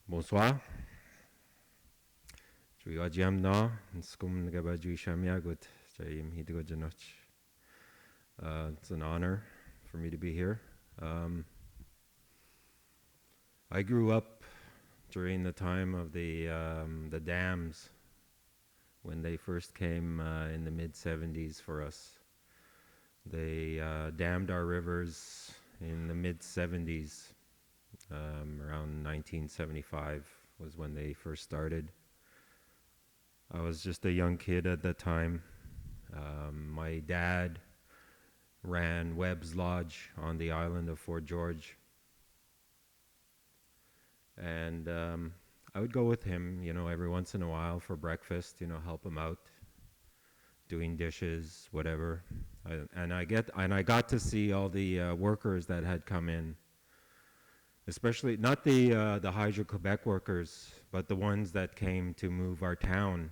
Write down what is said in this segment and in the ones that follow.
Bonsoir. Juiga Jamna, Skum Gabaju Shamyagut, Jaim Hidigojanoch. It's an honor for me to be here. I grew up during the time of the dams when they first came in the mid-70s for us. They dammed our rivers in the mid-70s. Around 1975 was when they first started. I was just a young kid at that time. My dad ran Webb's Lodge on the island of Fort George. And I would go with him, every once in a while for breakfast, help him out, doing dishes, whatever. I got to see all the workers that had come in, especially not the Hydro-Quebec workers, but the ones that came to move our town.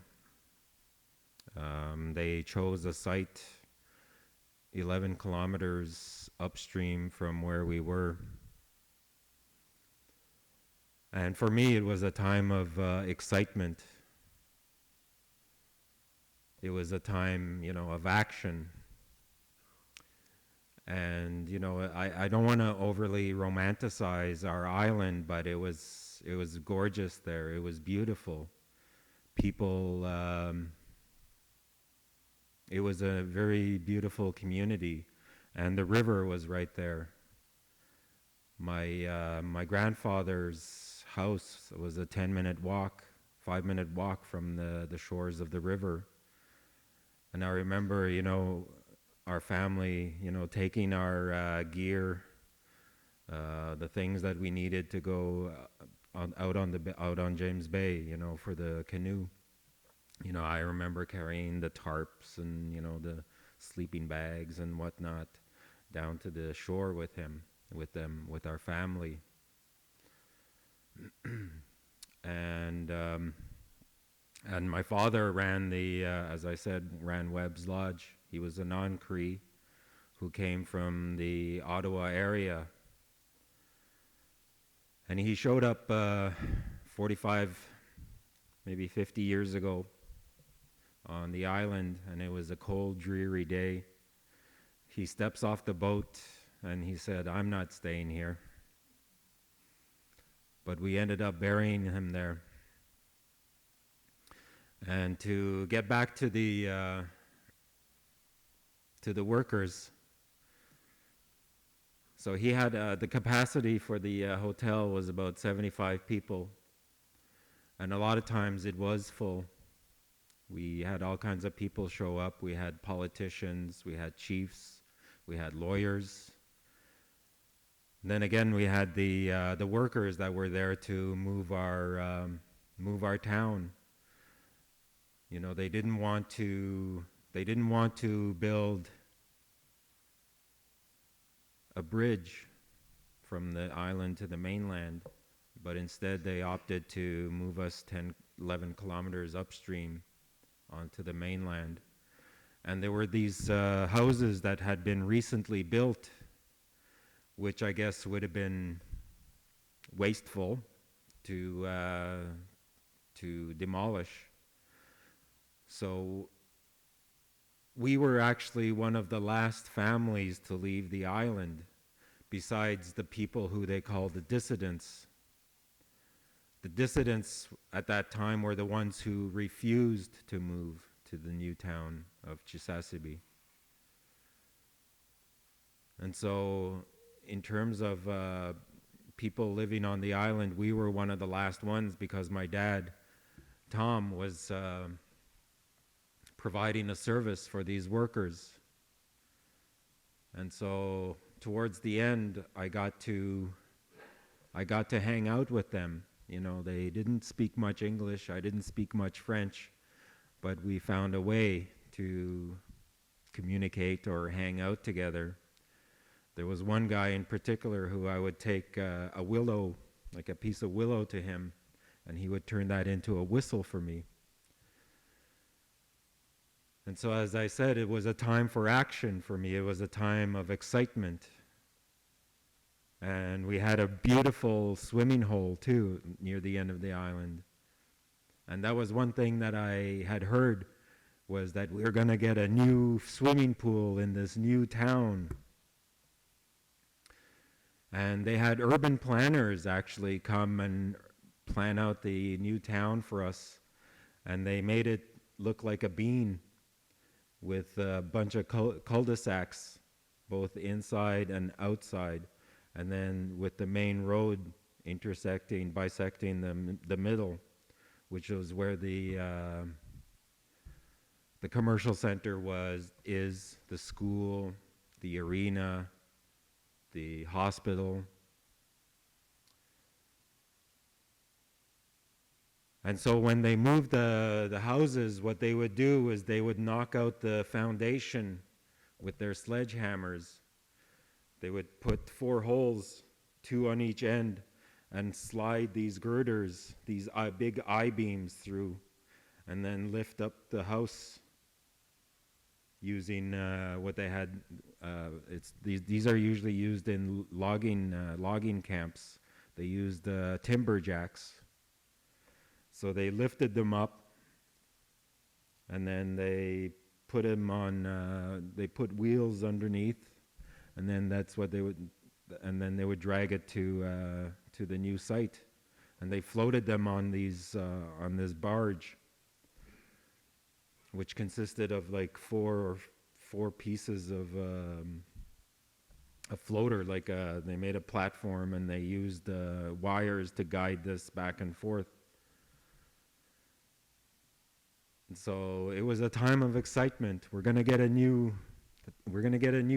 They chose a site 11 kilometers upstream from where we were. And for me, it was a time of excitement. It was a time, of action. And, I don't want to overly romanticize our island, but it was gorgeous there. It was beautiful. People, it was a very beautiful community, and the river was right there. My grandfather's house was a 5-minute walk from the shores of the river. And I remember, our family, taking our gear, the things that we needed to go out on James Bay, for the canoe. I remember carrying the tarps and, the sleeping bags and whatnot down to the shore with our family. And my father ran as I said, ran Webb's Lodge. He was a non-Cree who came from the Ottawa area. And he showed up 45, maybe 50 years ago on the island, and it was a cold, dreary day. He steps off the boat and he said, "I'm not staying here." But we ended up burying him there. And to get back to the workers, so he had the capacity for the hotel was about 75 people, and a lot of times it was full. We had all kinds of people show up. We had politicians, we had chiefs, we had lawyers. And then again, we had the workers that were there to move our town. They didn't want to build a bridge from the island to the mainland, but instead they opted to move us 11 kilometers upstream onto the mainland. And there were these houses that had been recently built, which I guess would have been wasteful to demolish. So we were actually one of the last families to leave the island, besides the people who they called the dissidents. The dissidents at that time were the ones who refused to move to the new town of Chisasibi. And so in terms of people living on the island, we were one of the last ones, because my dad, Tom, was providing a service for these workers. And so towards the end, I got to hang out with them. They didn't speak much English, I didn't speak much French, but we found a way to communicate or hang out together. There was one guy in particular who I would take a willow, like a piece of willow, to him, and he would turn that into a whistle for me. And so, as I said, it was a time for action for me. It was a time of excitement. And we had a beautiful swimming hole too near the end of the island. And that was one thing that I had heard, was that we were going to get a new swimming pool in this new town. And they had urban planners actually come and plan out the new town for us. And they made it look like a bean with a bunch of cul-de-sacs, both inside and outside. And then with the main road bisecting the middle, which was where the commercial center is, the school, the arena, the hospital. And so when they moved the houses, what they would do is they would knock out the foundation with their sledgehammers. They would put 4 holes, 2 on each end, and slide these girders, these big I-beams through, and then lift up the house using what they had. These are usually used in logging camps. They used timber jacks. So they lifted them up, and then they put them on. They put wheels underneath, and then that's what they would. And then they would drag it to the new site, and they floated them on this barge, which consisted of like four pieces of a floater. They made a platform, and they used wires to guide this back and forth. And so it was a time of excitement. We're gonna get a new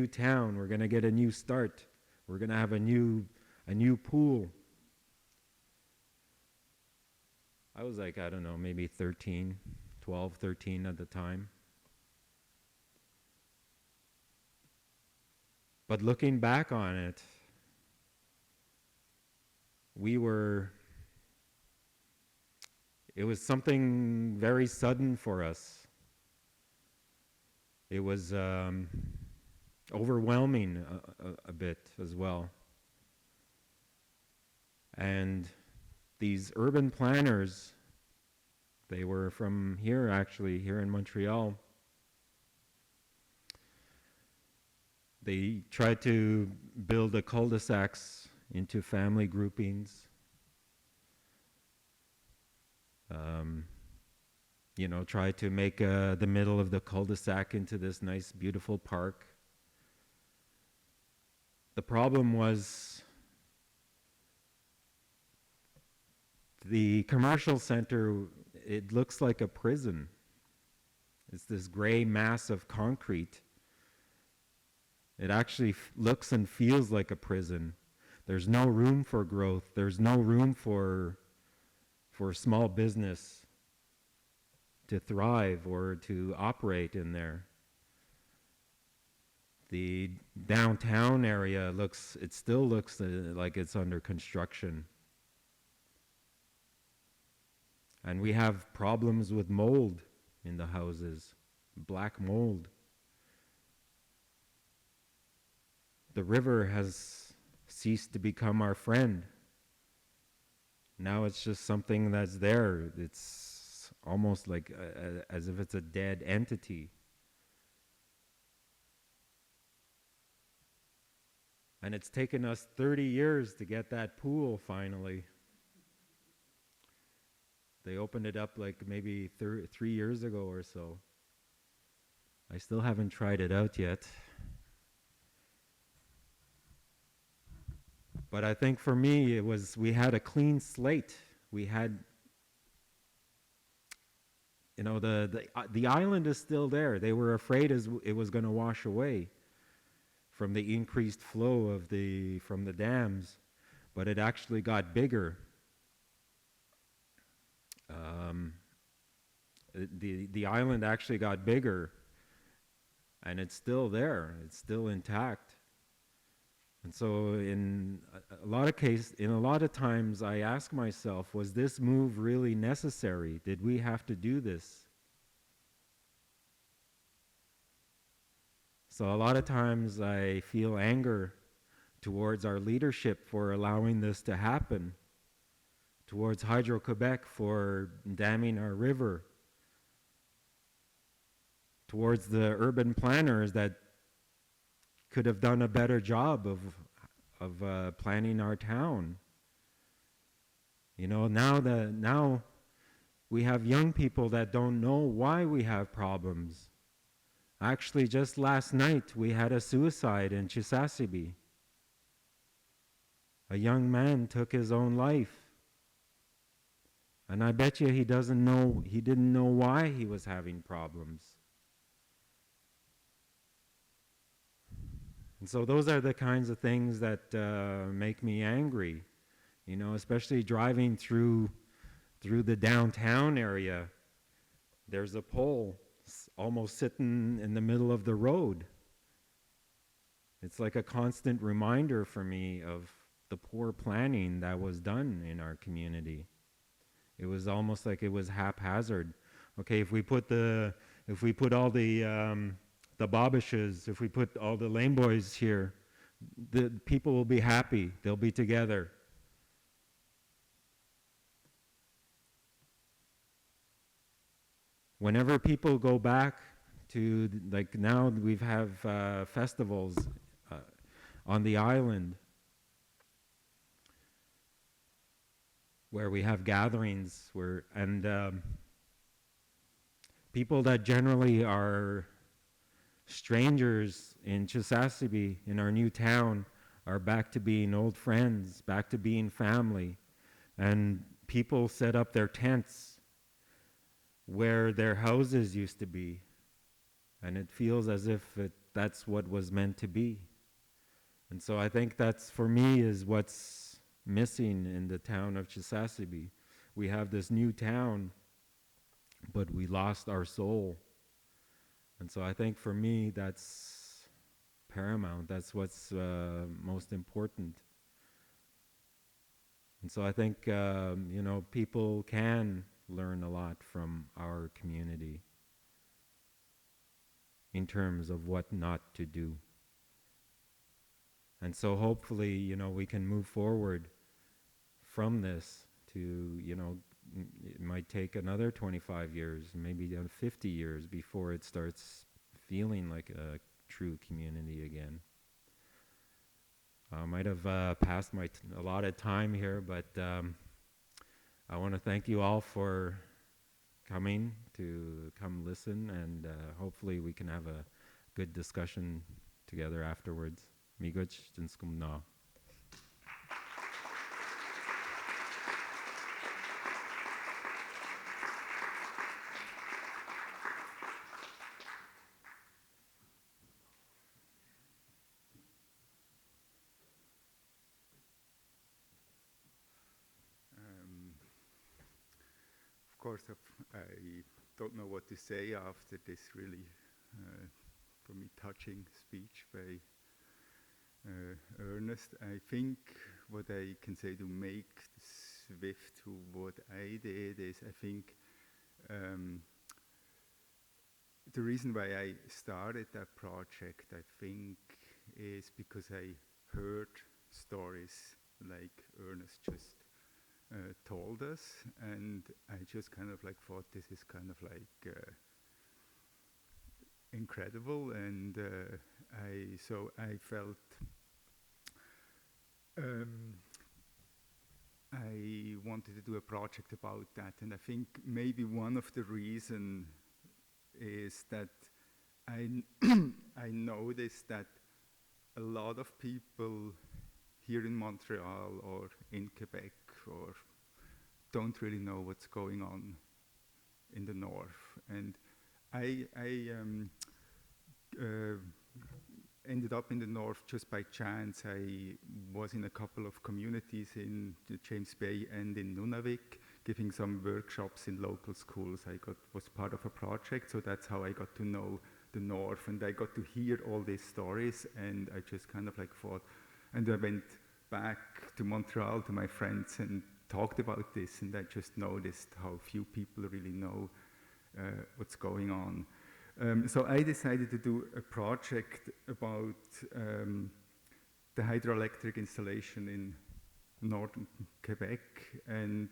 town. We're gonna get a new start. We're gonna have a new pool. I was like, I don't know, maybe 12, 13 at the time. But looking back on it, it was something very sudden for us. It was overwhelming a bit as well. And these urban planners, they were from here actually, here in Montreal. They tried to build the cul-de-sacs into family groupings. Try to make the middle of the cul-de-sac into this nice, beautiful park. The problem was the commercial center, it looks like a prison. It's this gray mass of concrete. It actually looks and feels like a prison. There's no room for growth. There's no room for small business to thrive or to operate in there. The downtown area still looks like it's under construction. And we have problems with mold in the houses, black mold. The river has ceased to become our friend. Now it's just something that's there. It's almost like as if it's a dead entity. And it's taken us 30 years to get that pool finally. They opened it up like maybe 3 years ago or so. I still haven't tried it out yet. But I think for me, we had a clean slate. We had, the island is still there. They were afraid it was going to wash away from the increased flow from the dams, but it actually got bigger. The island actually got bigger, and it's still there. It's still intact. And so in a lot of times I ask myself, was this move really necessary? Did we have to do this? So a lot of times I feel anger towards our leadership for allowing this to happen, towards Hydro-Quebec for damming our river, towards the urban planners that could have done a better job of planning our town. You know, now we have young people that don't know why we have problems. Actually, just last night we had a suicide in Chisasibi. A young man took his own life. And I bet you he didn't know why he was having problems. And so those are the kinds of things that make me angry, you know, especially driving through the downtown area. There's a pole almost sitting in the middle of the road. It's like a constant reminder for me of the poor planning that was done in our community. It was almost like it was haphazard. Okay, if we put all the Bobishes, if we put all the lame boys here, the people will be happy. They'll be together. Whenever people go back to, like now we have festivals on the island where we have gatherings and people that generally are strangers in Chisasibi, in our new town, are back to being old friends, back to being family. And people set up their tents where their houses used to be. And it feels as if that's what was meant to be. And so I think that's, for me, is what's missing in the town of Chisasibi. We have this new town, but we lost our soul. And so I think for me, that's paramount. That's what's most important. And so I think, you know, people can learn a lot from our community in terms of what not to do. And so hopefully, you know, we can move forward from this to, you know, it might take another 25 years, maybe 50 years before it starts feeling like a true community again. I might have passed my allotted time here, but I want to thank you all for coming to come listen, and hopefully we can have a good discussion together afterwards. Migoch, Jinskum Na. Of course, I don't know what to say after this really, for me, touching speech by Ernest. I think what I can say to make the shift to what I did is, I think the reason why I started that project, I think, is because I heard stories like Ernest just told us, and I just kind of like thought this is kind of like incredible, and I felt I wanted to do a project about that, and I think maybe one of the reasons is that I noticed that a lot of people here in Montreal or in Quebec or don't really know what's going on in the north. And I ended up in the north just by chance. I was in a couple of communities in the James Bay and in Nunavik, giving some workshops in local schools. Was part of a project, so that's how I got to know the north, and I got to hear all these stories, and I just kind of like thought, and I went back to Montreal to my friends and talked about this, and I just noticed how few people really know what's going on. So I decided to do a project about the hydroelectric installation in Northern Quebec, and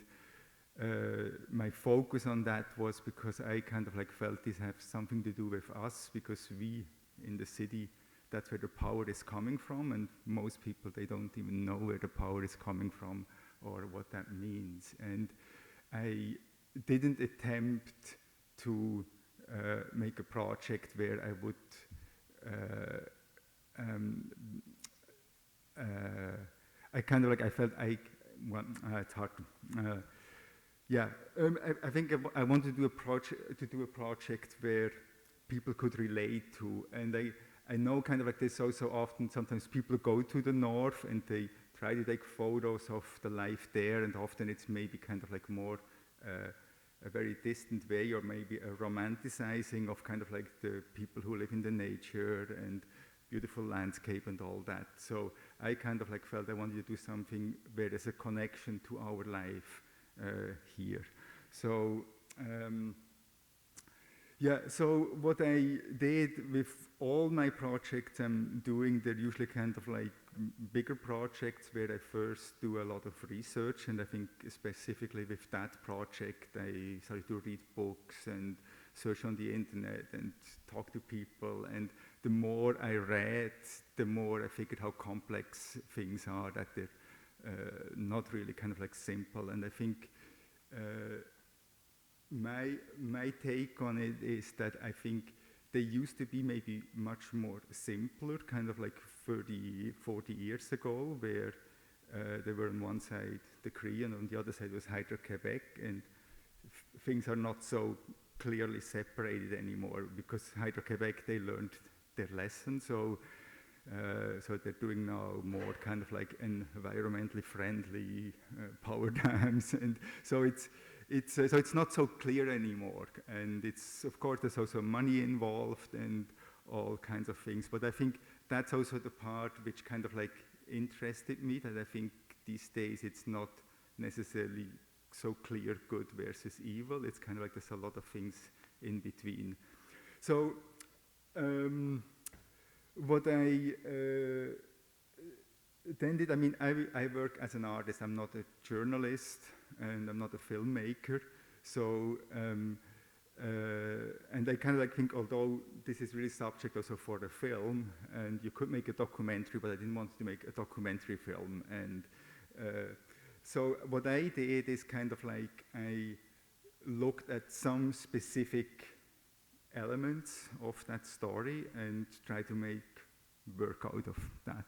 my focus on that was because I kind of like felt this has something to do with us, because we in the city, that's where the power is coming from, and most people, they don't even know where the power is coming from or what that means. And I didn't attempt to make a project where I would I kind of like, I felt well, it's hard. I think I wanted to do a project where people could relate to, and I know kind of like this also often, sometimes people go to the north and they try to take photos of the life there, and often it's maybe kind of like more a very distant way, or maybe a romanticizing of kind of like the people who live in the nature and beautiful landscape and all that. So I kind of like felt I wanted to do something where there's a connection to our life here. So so what I did with all my projects I'm doing, they're usually kind of like bigger projects where I first do a lot of research, and I think specifically with that project I started to read books and search on the internet and talk to people, and the more I read, the more I figured how complex things are, that they're not really kind of like simple. And I think my take on it is that I think they used to be maybe much more simpler, kind of like 30, 40 years ago, where they were on one side the Cree and on the other side was Hydro-Quebec, and things are not so clearly separated anymore, because Hydro-Quebec, they learned their lesson, so they're doing now more kind of like environmentally friendly power dams, and so it's not so clear anymore. And it's, of course, there's also money involved and all kinds of things, but I think that's also the part which kind of like interested me, that I think these days it's not necessarily so clear good versus evil. It's kind of like there's a lot of things in between. So what I then did, I mean, I work as an artist. I'm not a journalist and I'm not a filmmaker. So, and I kind of like think, although this is really subject also for a film, and you could make a documentary, but I didn't want to make a documentary film. And so what I did is kind of like, I looked at some specific elements of that story and try to make work out of that.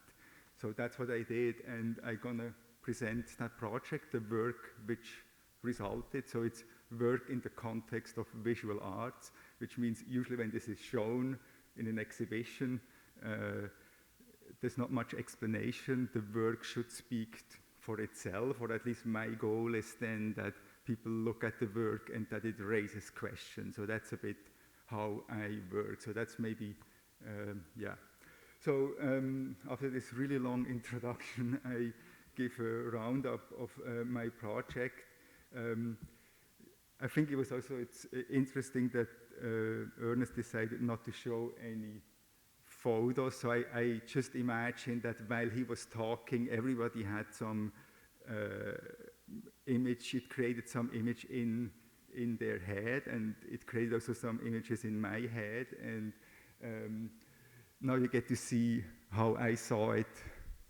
So that's what I did, and I'm gonna present that project, the work which resulted. So it's work in the context of visual arts, which means usually when this is shown in an exhibition, there's not much explanation. The work should speak for itself, or at least my goal is then that people look at the work and that it raises questions. So that's a bit how I work. So that's maybe, yeah. So after this really long introduction, I give a roundup of my project. I think it was also, it's interesting that Ernest decided not to show any photos. So I just imagined that while he was talking, everybody had some image. It created some image in their head, and it created also some images in my head. And now you get to see how I saw it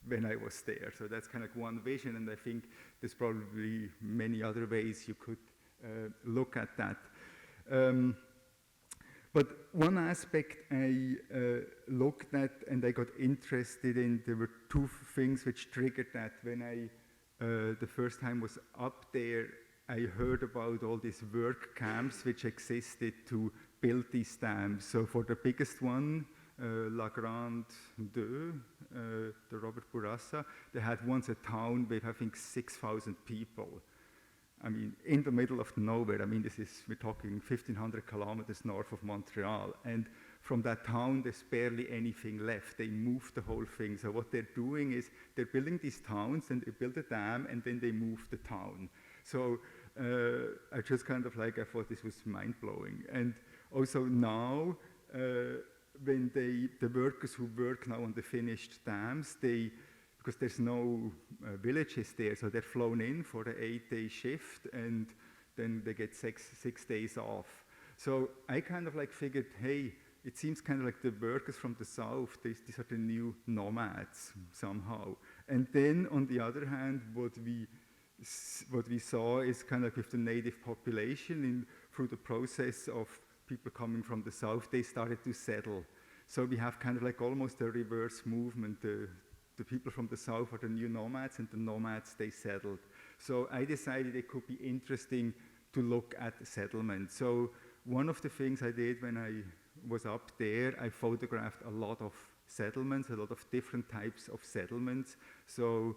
when I was there. So that's kind of one vision, and I think there's probably many other ways you could look at that. But one aspect I looked at and I got interested in, there were two things which triggered that. When I, the first time was up there, I heard about all these work camps which existed to build these dams. So for the biggest one, La Grande 2, the Robert Bourassa, they had once a town with, I think, 6,000 people. I mean, in the middle of nowhere. I mean, we're talking 1,500 kilometers north of Montreal. And from that town, there's barely anything left. They moved the whole thing. So what they're doing is they're building these towns, and they build a dam, and then they move the town. So I just kind of like, I thought this was mind-blowing. And also now, when the workers who work now on the finished dams, they because there's no villages there, so they're flown in for the 8-day shift, and then they get six days off. So I kind of like figured, hey, it seems kind of like the workers from the south, these are the new nomads somehow. And then on the other hand, what we saw is kind of like with the native population, through the process of people coming from the south, they started to settle. So we have kind of like almost a reverse movement. The people from the south are the new nomads, and the nomads, they settled. So I decided it could be interesting to look at settlement. So one of the things I did when I was up there, I photographed a lot of settlements, a lot of different types of settlements. So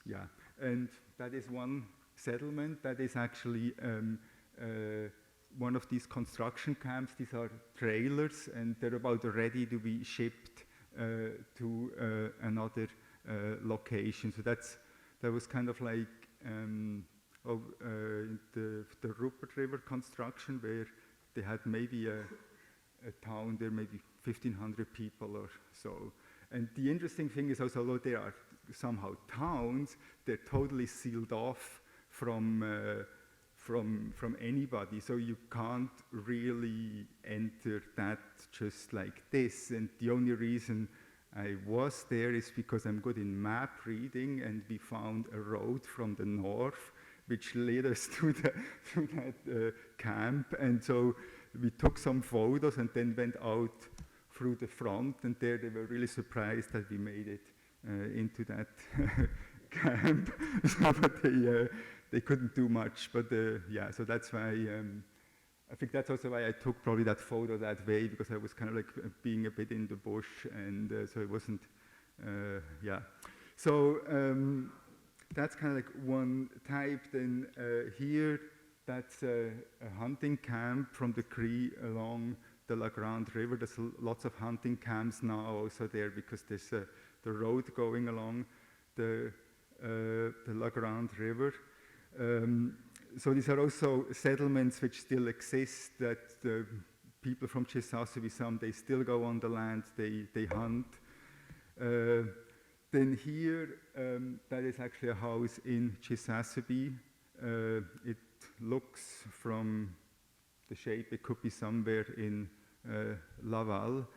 yeah, and that is one settlement that is actually one of these construction camps. These are trailers, and they're about ready to be shipped to another location. So that was kind of like the Rupert River construction, where they had maybe a town there, maybe 1,500 people or so. And the interesting thing is also, although there are somehow towns, they're totally sealed off from anybody. So you can't really enter that just like this. And the only reason I was there is because I'm good in map reading, and we found a road from the north which led us to that camp. And so we took some photos and then went out through the front, and there they were really surprised that we made it into that camp. So, but they couldn't do much. But yeah, so that's why I think that's also why I took probably that photo that way, because I was kind of like being a bit in the bush, and so it wasn't, yeah. So that's kind of like one type. Then here, that's a hunting camp from the Cree along the La Grande River. There's lots of hunting camps now also there, because there's the road going along the La Grande River. So these are also settlements which still exist, that the people from Chisasibi, some, they still go on the land, they hunt. Then here, that is actually a house in Chisasibi. It looks from the shape, it could be somewhere in Laval.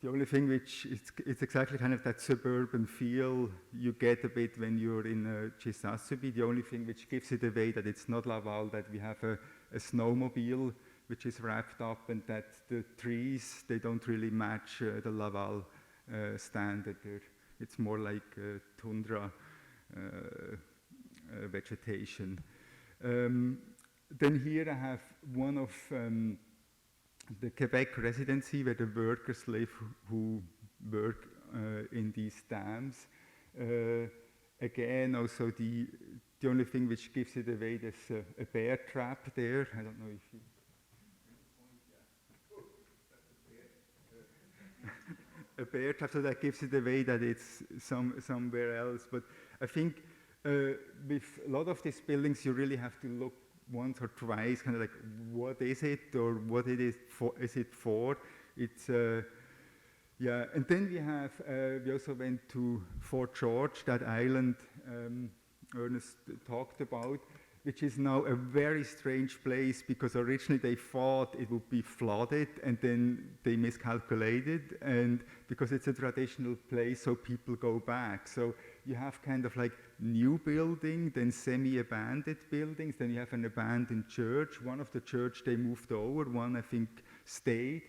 The only thing which, it's exactly kind of that suburban feel you get a bit when you're in Chisasibi. The only thing which gives it away that it's not Laval, that we have a snowmobile which is wrapped up, and that the trees, they don't really match the Laval standard. It's more like tundra vegetation. Then here I have one of the Quebec residency, where the workers live who work in these dams. Again, also the only thing which gives it away, there's a bear trap there. I don't know if you... a bear trap, so that gives it away that it's somewhere else. But I think with a lot of these buildings, you really have to look once or twice, kind of like, what is it, or what it is for? Is it for? It's yeah. And then we have we also went to Fort George, that island Ernest talked about, which is now a very strange place, because originally they thought it would be flooded, and then they miscalculated, and because it's a traditional place, so people go back. So you have kind of like new building, then semi-abandoned buildings, then you have an abandoned church. One of the church they moved over, one I think stayed.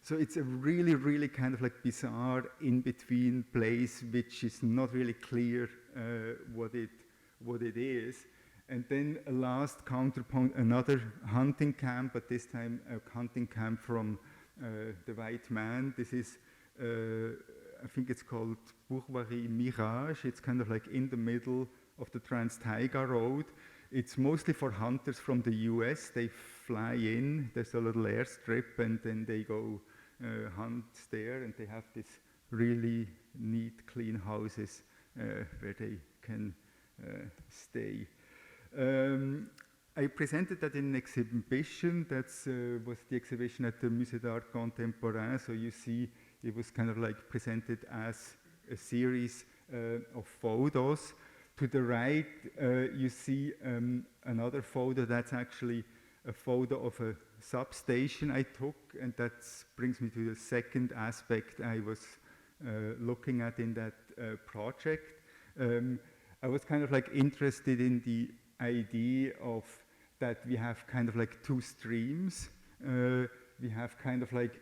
So it's a really, really kind of like bizarre in-between place, which is not really clear what it is. And then a last counterpoint, another hunting camp, but this time a hunting camp from the white man. This is, I think it's called Bourgeoisie Mirage. It's kind of like in the middle of the Trans-Taiga Road. It's mostly for hunters from the US. They fly in, there's a little airstrip, and then they go hunt there, and they have this really neat, clean houses where they can stay. I presented that in an exhibition. That was the exhibition at the Musée d'Art Contemporain. So you see it was kind of like presented as a series of photos. To the right, you see another photo that's actually a photo of a substation I took, and that brings me to the second aspect I was looking at in that project. I was kind of like interested in the idea of that we have kind of like two streams. We have kind of like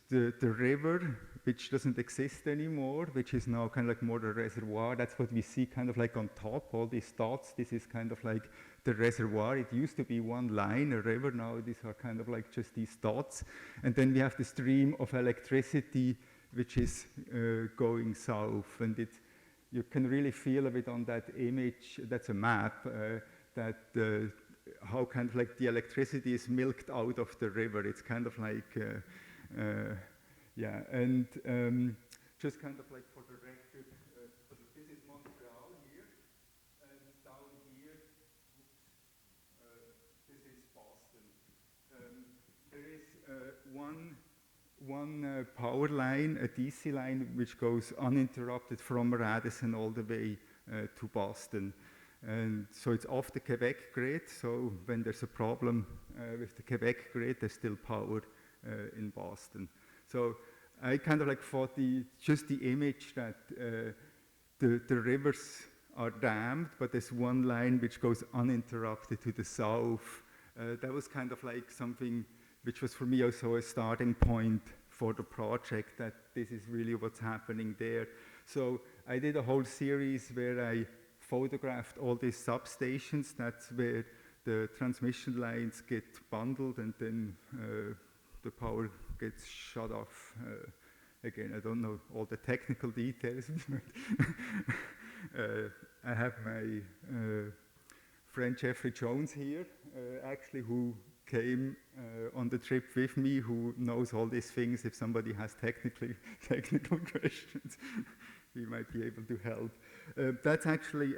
the river, which doesn't exist anymore, which is now kind of like more the reservoir. That's what we see kind of like on top, all these dots. This is kind of like the reservoir. It used to be one line, a river. Now these are kind of like just these dots. And then we have the stream of electricity, which is going south. And you can really feel a bit on that image. That's a map that how kind of like the electricity is milked out of the river. It's kind of like, yeah, and just kind of like for the record, this is Montreal here, and down here, this is Boston. There is one power line, a DC line, which goes uninterrupted from Radisson all the way to Boston. And so it's off the Quebec grid, so when there's a problem with the Quebec grid, there's still power in Boston. So I kind of like thought just the image that the rivers are dammed, but there's one line which goes uninterrupted to the south. That was kind of like something which was for me also a starting point for the project, that this is really what's happening there. So I did a whole series where I photographed all these substations. That's where the transmission lines get bundled, and then the power gets shut off. Again, I don't know all the technical details. I have my friend Jeffrey Jones here, actually, who came on the trip with me, who knows all these things. If somebody has technical questions, he might be able to help. That's actually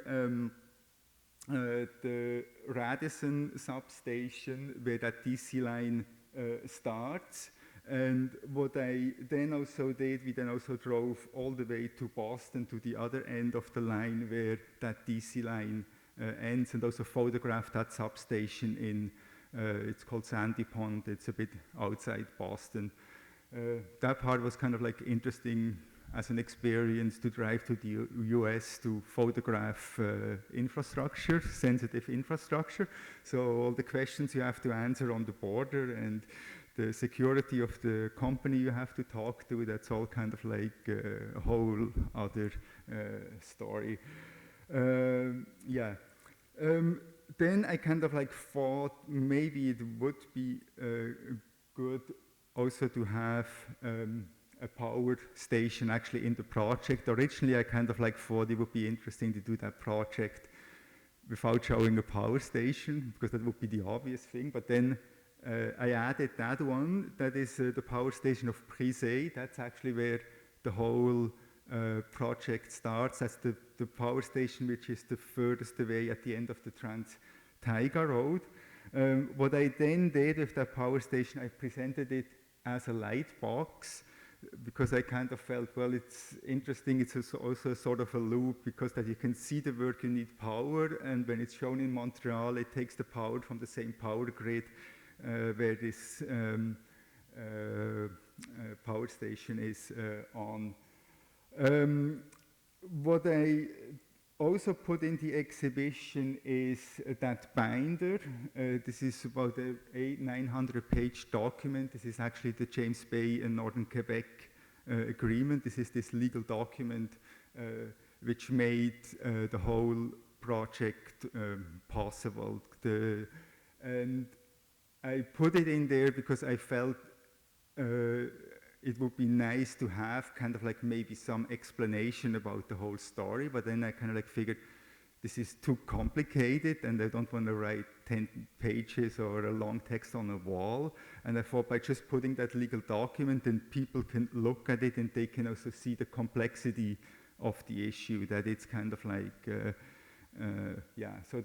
the Radisson substation where that DC line starts. And what I then also did, we then also drove all the way to Boston, to the other end of the line where that DC line ends, and also photographed that substation in, it's called Sandy Pond. It's a bit outside Boston. That part was kind of like interesting as an experience to drive to the US to photograph infrastructure, sensitive infrastructure. So all the questions you have to answer on the border and the security of the company you have to talk to, that's all kind of like a whole other story. Yeah. Then I kind of like thought maybe it would be good also to have a power station actually in the project. Originally, I kind of like thought it would be interesting to do that project without showing a power station, because that would be the obvious thing. But then I added that one. That is the power station of Brisay. That's actually where the whole project starts. That's the power station which is the furthest away at the end of the Trans-Taiga Road. What I then did with that power station, I presented it as a light box, because I kind of felt, well, it's interesting. It's also sort of a loop, because that you can see the work you need power, and when it's shown in Montreal, it takes the power from the same power grid where this power station is on. What I also put in the exhibition is that binder. This is about a 900-page document. This is actually the James Bay and Northern Quebec agreement. This is this legal document which made the whole project possible. And I put it in there because I felt it would be nice to have kind of like maybe some explanation about the whole story, but then I kind of like figured this is too complicated and I don't want to write 10 pages or a long text on a wall. And I thought by just putting that legal document, then people can look at it and they can also see the complexity of the issue, that it's kind of like, yeah, so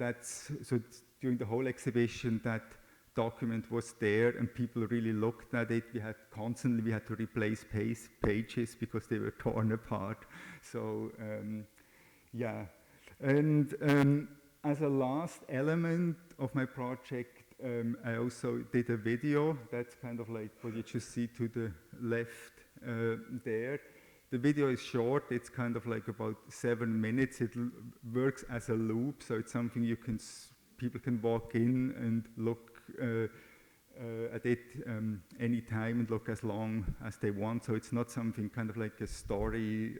during the whole exhibition, that document was there and people really looked at it. We had to replace pages because they were torn apart. So yeah, and as a last element of my project, I also did a video. That's kind of like what you just see to the left there. The video is short. It's kind of like about 7 minutes. It works as a loop, so it's something people can walk in and look at it any time and look as long as they want. So it's not something kind of like a story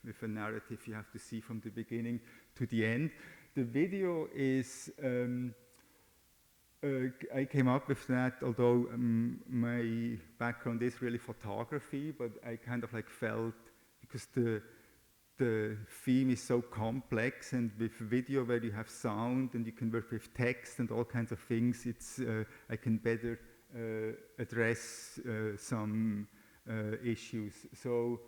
with a narrative you have to see from the beginning to the end. The video is, I came up with that, although my background is really photography, but I kind of like felt, because the theme is so complex, and with video where you have sound and you can work with text and all kinds of things, it's I can better address some issues. So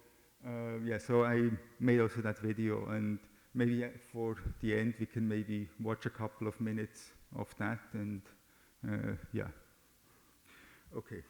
yeah, so I made also that video, and maybe for the end we can maybe watch a couple of minutes of that, and yeah. Okay.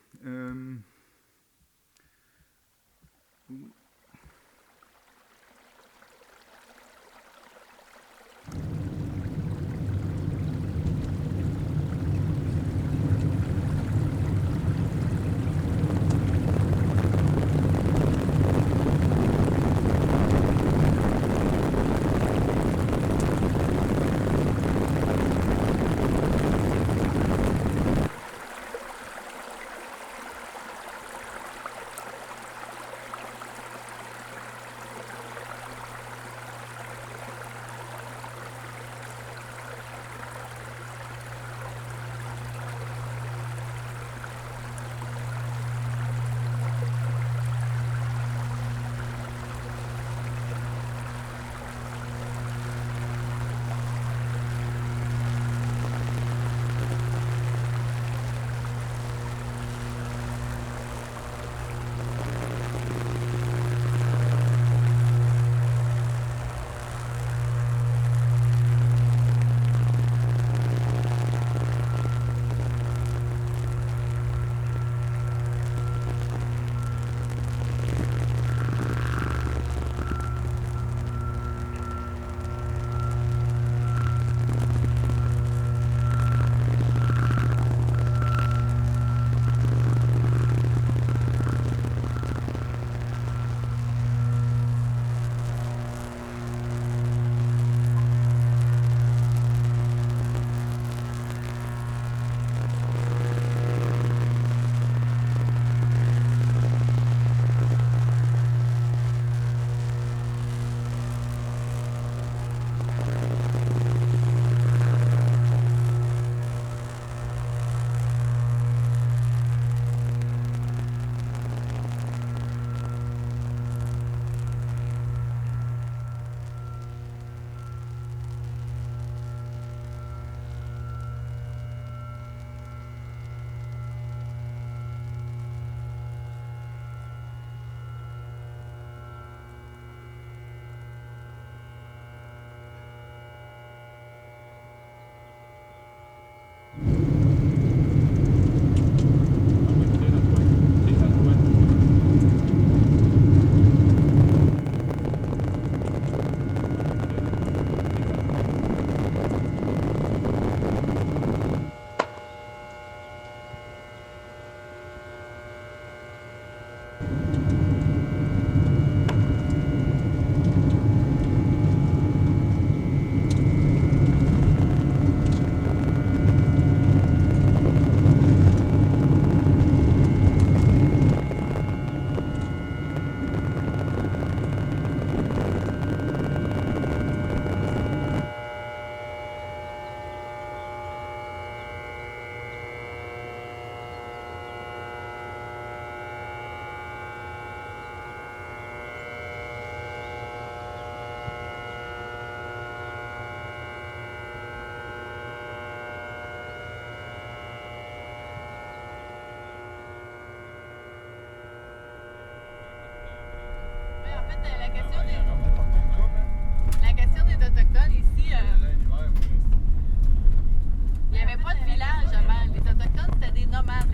pas de village avant. Les Autochtones, c'était des nomades.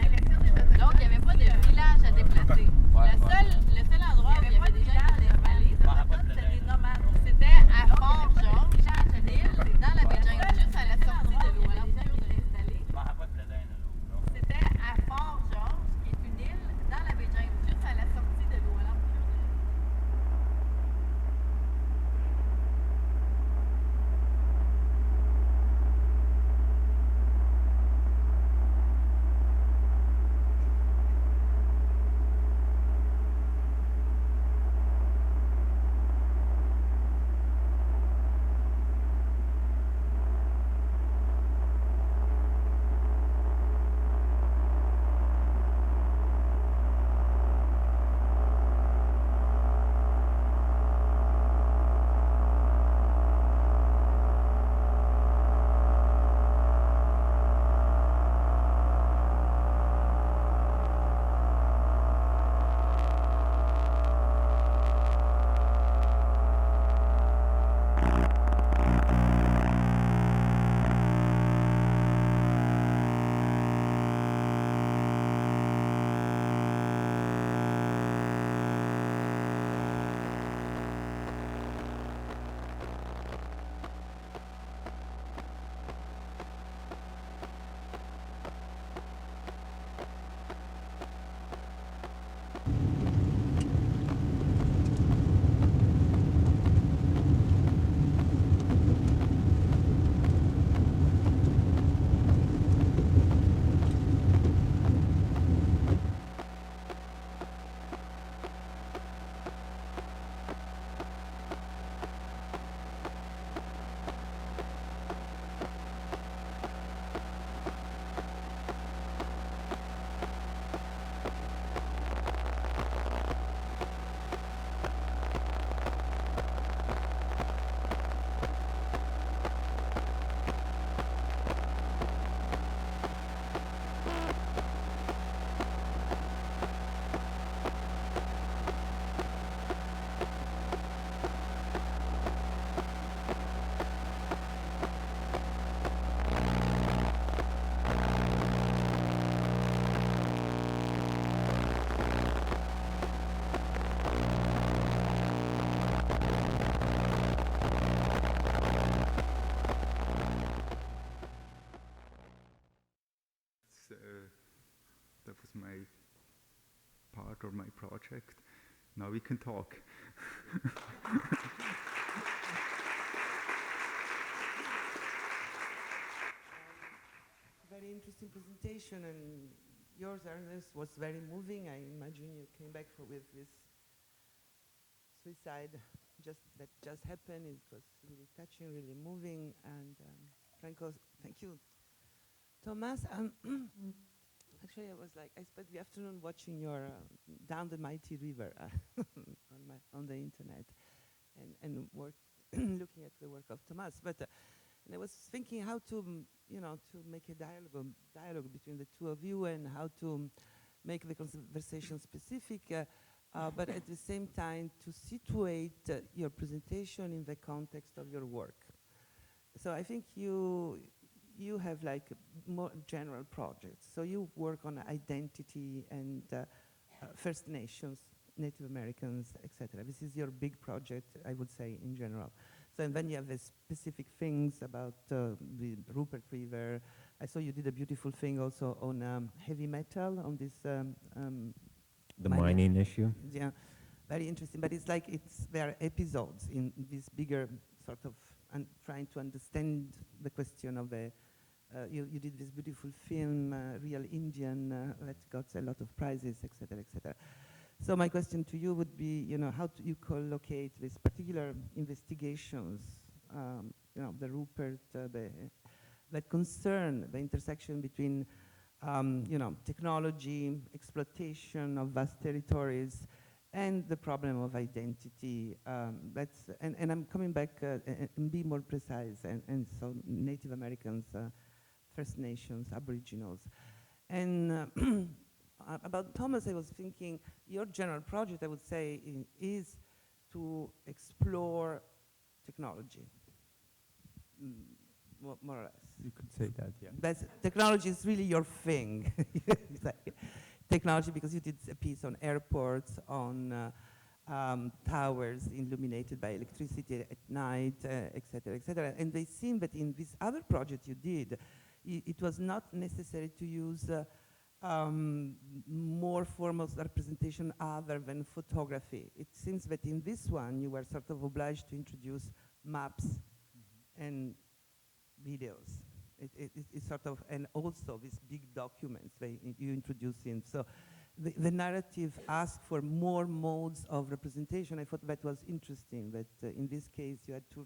Donc, il n'y avait pas de village à déplacer. Le seul endroit où il y avait des gens qui étaient installés, les Autochtones, c'était des nomades. C'était à Fort-Georges, une île, dans la baie James, juste à la sortie de l'eau. C'était à Fort-Georges, qui est une île, dans la baie James, juste à la sortie de l'eau. That was my part or my project. Now we can talk. Very interesting presentation, and yours, Ernest, was very moving. I imagine you came back with this suicide that just happened. It was really touching, really moving, and Franco, thank you. Thomas, actually, I spent the afternoon watching your Down the Mighty River on the internet, and looking at the work of Thomas. But and I was thinking how to to make a dialogue between the two of you, and how to make the conversation specific, but at the same time to situate your presentation in the context of your work. So I think you have like more general projects. So you work on identity and First Nations, Native Americans, etc. This is your big project, I would say, in general. So and then you have the specific things about the Rupert River. I saw you did a beautiful thing also on heavy metal, on this The mining issue. Yeah, very interesting. But it's like there are episodes in this bigger sort of trying to understand the question of a. You did this beautiful film, Real Indian, that got a lot of prizes, etc., etc. So my question to you would be, how do you collocate these particular investigations, the Rupert, that concern the intersection between, technology, exploitation of vast territories, and the problem of identity. And I'm coming back and be more precise. And so Native Americans, First Nations, Aboriginals, and. About Thomas, I was thinking your general project, I would say, is to explore technology. more or less. You could say that, yeah. But technology is really your thing. Technology, because you did a piece on airports, on towers illuminated by electricity at night, et cetera, et cetera. And they seem that in this other project you did, it was not necessary to use more formal representation other than photography. It seems that in this one you were sort of obliged to introduce maps and videos. It's sort of, and also these big documents that you introduce in. So the narrative asked for more modes of representation. I thought that was interesting, that in this case you had to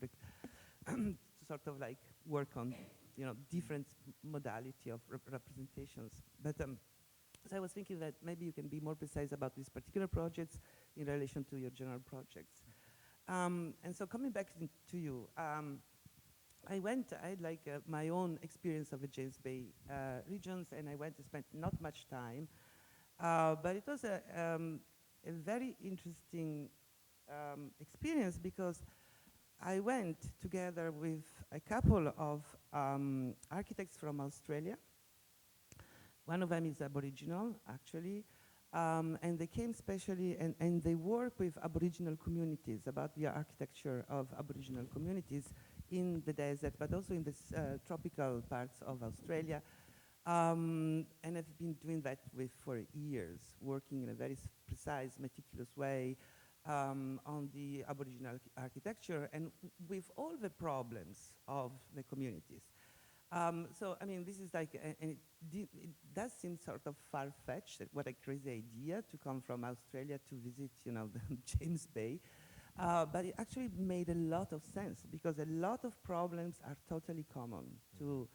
sort of like work on, you know, different modality of representations. But so I was thinking that maybe you can be more precise about these particular projects in relation to your general projects. And so coming back to you, I had like my own experience of the James Bay regions, and I went to spend not much time, but it was a very interesting experience, because I went together with a couple of architects from Australia. One of them is Aboriginal, actually, and they came specially, and they work with Aboriginal communities, about the architecture of Aboriginal communities in the desert, but also in the tropical parts of Australia. And I've been doing that for years, working in a very precise, meticulous way on the Aboriginal architecture, and with all the problems of the communities. So, I mean, this is like, and it does seem sort of far-fetched, what a crazy idea to come from Australia to visit, you know, the James Bay. But it actually made a lot of sense, because a lot of problems are totally common to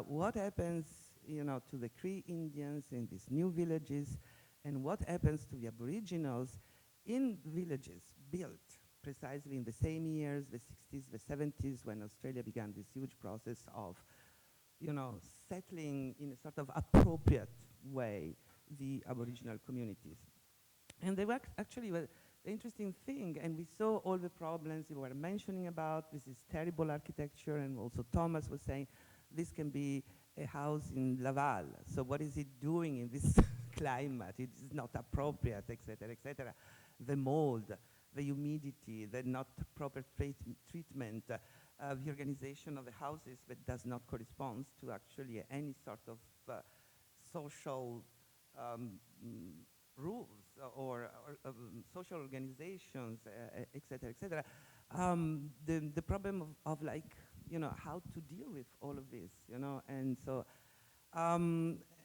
what happens, you know, to the Cree Indians in these new villages, and what happens to the Aboriginals in villages built precisely in the same years, the 60s, the 70s, when Australia began this huge process of, you know, settling in a sort of appropriate way the Aboriginal communities. And they were actually, the interesting thing, and we saw all the problems you were mentioning about, this is terrible architecture, and also Thomas was saying, this can be a house in Laval, so what is it doing in this climate? It is not appropriate, et cetera, et cetera. The mold, the humidity, the not proper treatment, the organization of the houses that does not correspond to actually any sort of social rules or social organizations, et cetera, et cetera. The problem of like, you know, how to deal with all of this, you know, and so,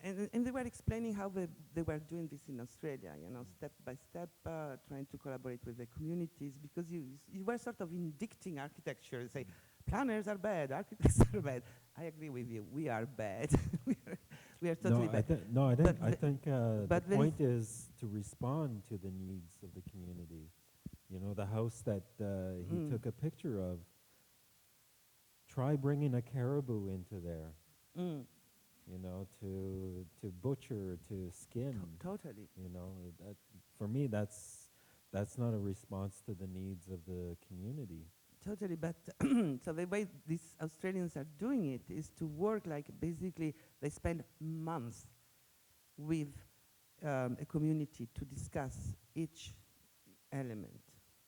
and they were explaining how they were doing this in Australia, you know, step by step, trying to collaborate with the communities, because you were sort of indicting architecture, say, planners are bad, architects are bad. I agree with you, we are bad. we are totally bad. I think the point is to respond to the needs of the community. You know, the house that he took a picture of, try bringing a caribou into there. You know, to butcher, to skin. Totally. You know, that, for me, that's not a response to the needs of the community. Totally, but so the way these Australians are doing it is to work like, basically they spend months with a community to discuss each element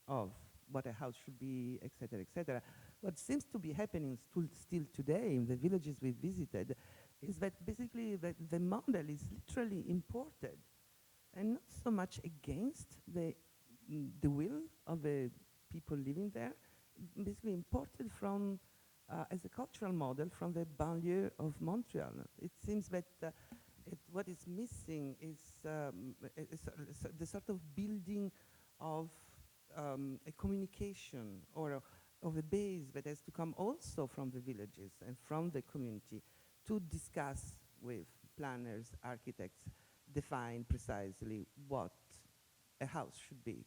of what a house should be, et cetera, et cetera. What seems to be happening still today in the villages we visited is that basically the model is literally imported, and not so much against the will of the people living there, basically imported from, as a cultural model, from the banlieue of Montreal. It seems that what is missing is the sort of building of a communication or of a base that has to come also from the villages and from the community to discuss with planners, architects, define precisely what a house should be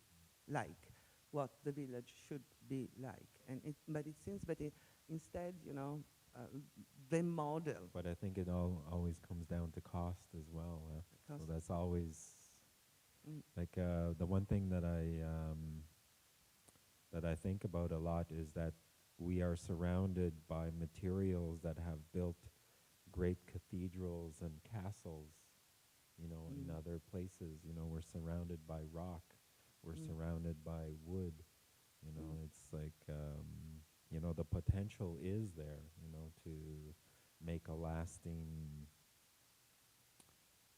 like, what the village should be like. And but it seems that instead, you know, the model. But I think it always comes down to cost as well. So that's always like the one thing that I think about a lot is that we are surrounded by materials that have built great cathedrals and castles, you know, in other places. You know, we're surrounded by rock, we're surrounded by wood. You know, it's like, you know, the potential is there, you know, to make a lasting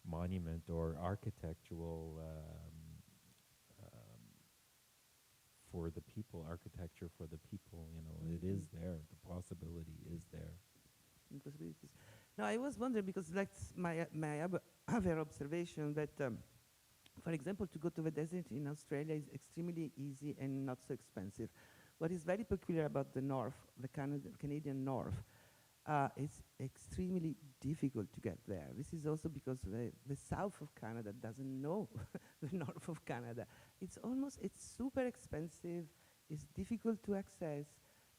monument or architectural for the people, architecture for the people, you know, it is there, the possibility is there. Possibilities. Now, I was wondering, because that's my other observation, that, for example, to go to the desert in Australia is extremely easy and not so expensive. What is very peculiar about the north, the Canadian north, it's extremely difficult to get there. This is also because the south of Canada doesn't know the north of Canada. It's super expensive, it's difficult to access,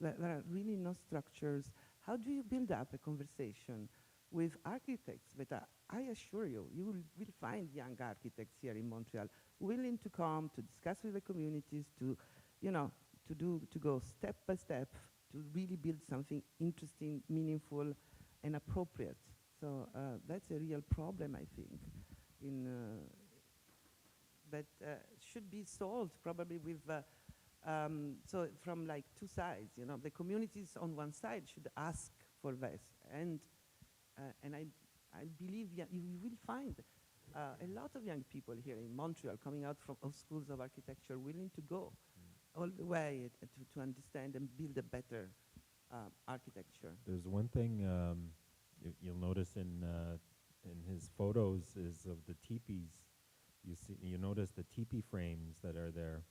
there are really no structures. How do you build up a conversation with architects that I assure you, you will find young architects here in Montreal willing to come to discuss with the communities, to, you know, to go step by step to really build something interesting, meaningful, and appropriate. So that's a real problem, I think, that should be solved probably with, so from like two sides, you know, the communities on one side should ask for this, and I believe you will find a lot of young people here in Montreal coming out of schools of architecture willing to go all the way to understand and build a better architecture. There's one thing you'll notice in his photos is of the teepees. You notice the teepee frames that are there.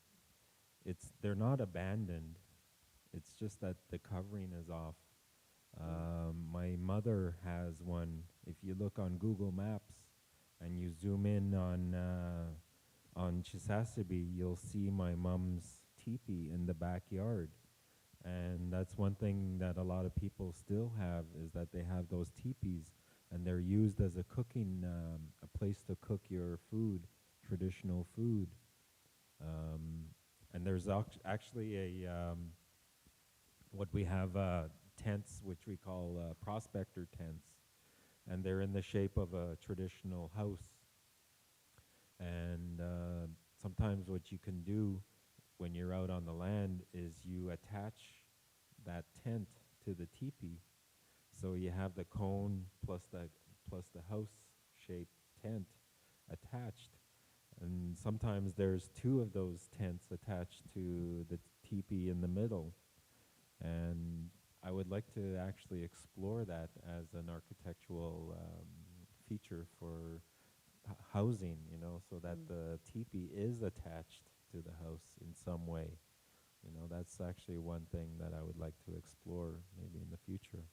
They're not abandoned. It's just that the covering is off. My mother has one. If you look on Google Maps and you zoom in on Chisasibi, you'll see my mom's teepee in the backyard. And that's one thing that a lot of people still have, is that they have those teepees, and they're used as a cooking, a place to cook your food, traditional food. And there's actually what we have tents, which we call prospector tents, and they're in the shape of a traditional house. And sometimes what you can do when you're out on the land is you attach that tent to the teepee, so you have the cone plus the house-shaped tent attached. And sometimes there's two of those tents attached to the teepee in the middle. And I would like to actually explore that as an architectural feature for housing, you know, so that the teepee is attached to the house in some way. You know, that's actually one thing that I would like to explore maybe in the future.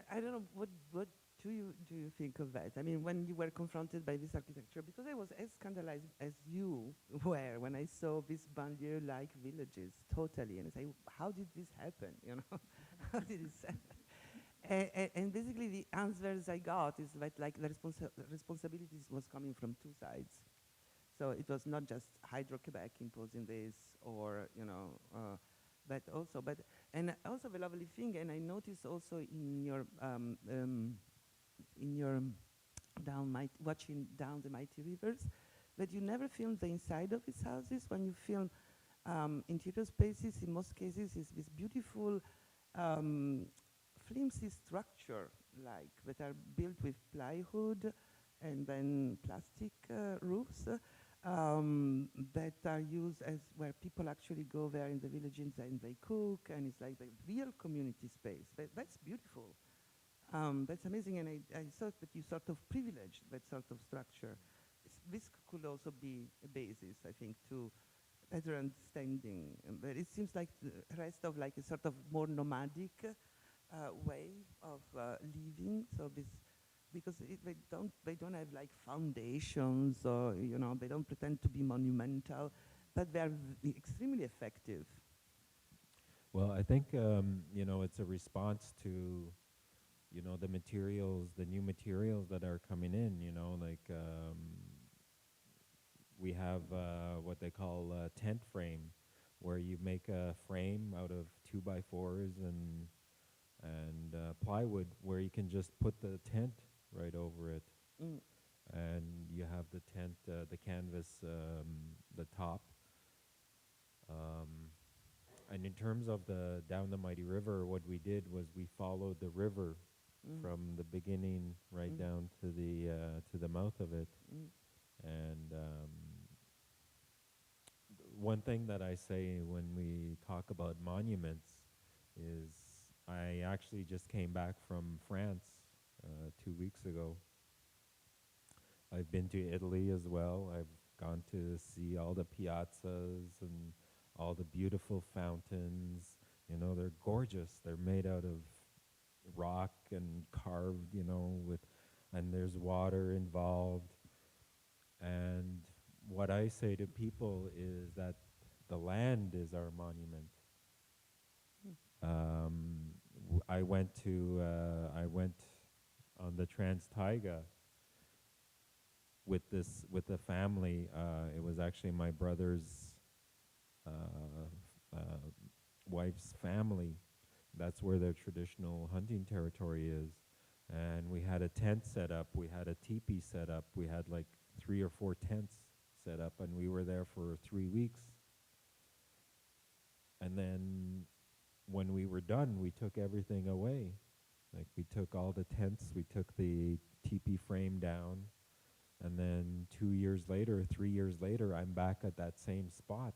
I don't know, what do you think of that? I mean, when you were confronted by this architecture, because I was as scandalized as you were when I saw these banlieue-like villages, totally, and I say, how did this happen, you know? How did it happen? And basically the answers I got is that like the responsibilities was coming from two sides. So it was not just Hydro-Quebec imposing this, or, you know, but also the lovely thing, and I noticed also in your watching Down the Mighty Rivers, that you never filmed the inside of these houses. When you film interior spaces, in most cases, is this beautiful flimsy structure, like that are built with plywood and then plastic roofs that are used as where people actually go there in the villages and they cook, and it's like the real community space. That's beautiful. That's amazing, and I thought that you sort of privileged that sort of structure. This could also be a basis, I think, to better understanding. But it seems like the rest of like a sort of more nomadic way of living. So this, because they don't have like foundations, or, you know, they don't pretend to be monumental, but they're extremely effective. Well, I think, you know, it's a response to, you know, the materials, the new materials that are coming in, you know, like we have what they call a tent frame, where you make a frame out of 2x4s and plywood, where you can just put the tent right over it, and you have the tent, the canvas, the top. And in terms of the down the mighty river, what we did was we followed the river from the beginning right down to the mouth of it. And one thing that I say when we talk about monuments is I actually just came back from France 2 weeks ago. I've been to Italy as well. I've gone to see all the piazzas and all the beautiful fountains. You know, they're gorgeous. They're made out of rock and carved, you know, and there's water involved. And what I say to people is that the land is our monument. I went on the Trans-Taiga with the family. It was actually my brother's wife's family. That's where their traditional hunting territory is. And we had a tent set up. We had a teepee set up. We had like 3 or 4 tents set up, and we were there for 3 weeks. And then when we were done, we took everything away. Like, we took all the tents, we took the teepee frame down, and then 2 years later, 3 years later, I'm back at that same spot.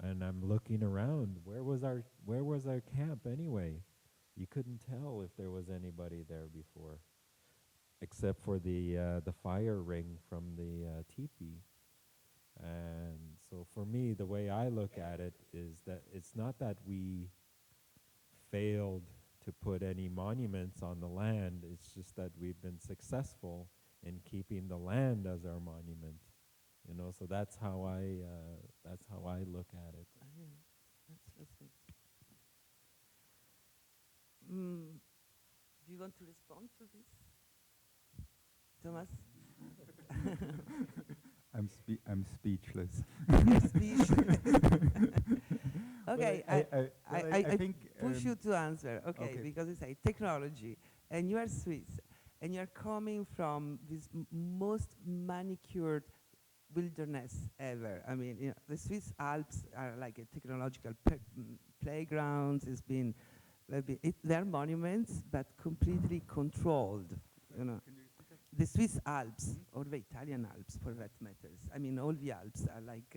And I'm looking around. Where was our camp anyway? You couldn't tell if there was anybody there before, except for the fire ring from the teepee. And so for me, the way I look at it is that it's not that we failed to put any monuments on the land. It's just that we've been successful in keeping the land as our monument. You know, so that's how I look at it. That's good. Do you want to respond to this, Thomas? I'm speechless. You're speechless. Okay, Well, I think push you to answer. Okay, okay. because it's a technology, and you are Swiss, and you are coming from this most manicured wilderness ever. I mean, you know, the Swiss Alps are like a technological playground. It's been, they're monuments, but completely controlled. You know, the Swiss Alps or the Italian Alps, for that matters. I mean, all the Alps are like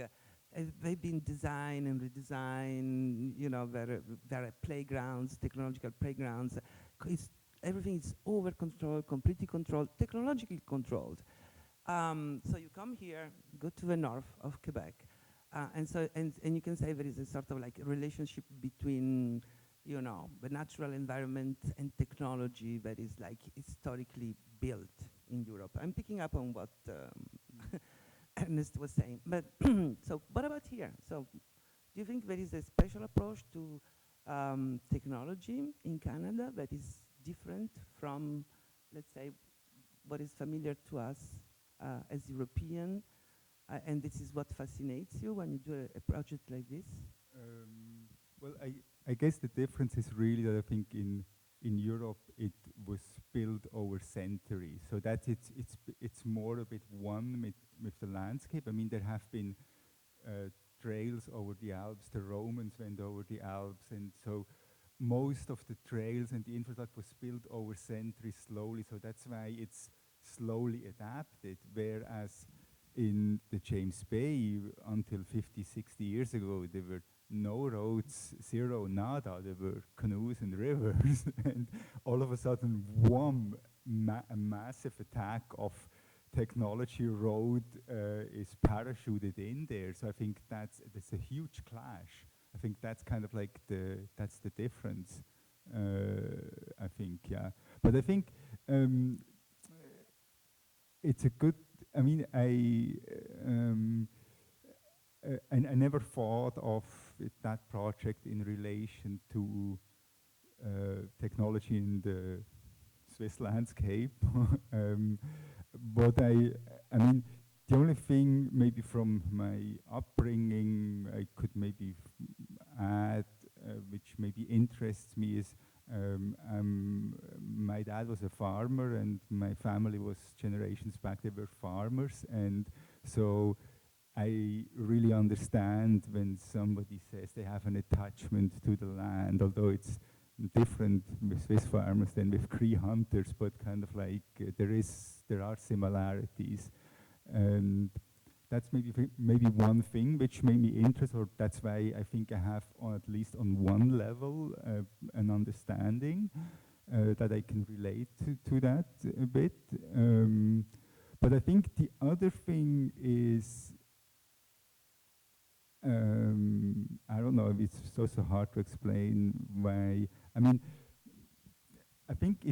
they've been designed and redesigned. You know, they're playgrounds, technological playgrounds. Everything is over controlled, completely controlled, technologically controlled. So you come here, go to the north of Quebec, and you can say there is a sort of like a relationship between, you know, the natural environment and technology that is like historically built in Europe. I'm picking up on what Ernest was saying. But so what about here? So do you think there is a special approach to technology in Canada that is different from, let's say, what is familiar to us as European, and this is what fascinates you when you do a project like this? Well, I guess the difference is really that I think in Europe it was built over centuries, so that it's more a bit one with the landscape. I mean, there have been trails over the Alps. The Romans went over the Alps, and so most of the trails and the infrastructure was built over centuries slowly. So that's why it's slowly adapted, whereas in the James Bay until 50, 60 years ago there were no roads, zero, nada. There were canoes and rivers, and all of a sudden, a massive attack of technology road is parachuted in there. So I think that's a huge clash. I think that's kind of like that's the difference. I think, yeah, but I think. It's a good. I mean, I never thought of that project in relation to technology in the Swiss landscape. But I mean, The only thing maybe from my upbringing I could maybe add, which maybe interests me, is my dad was a farmer and my family was generations back, they were farmers, and so I really understand when somebody says they have an attachment to the land, although it's different with Swiss farmers than with Cree hunters, but kind of like there are similarities. And that's maybe one thing which made me interested, or that's why I think I have, at least on one level, an understanding that I can relate to that a bit. But I think the other thing is, I don't know, it's so hard to explain why. I mean, I think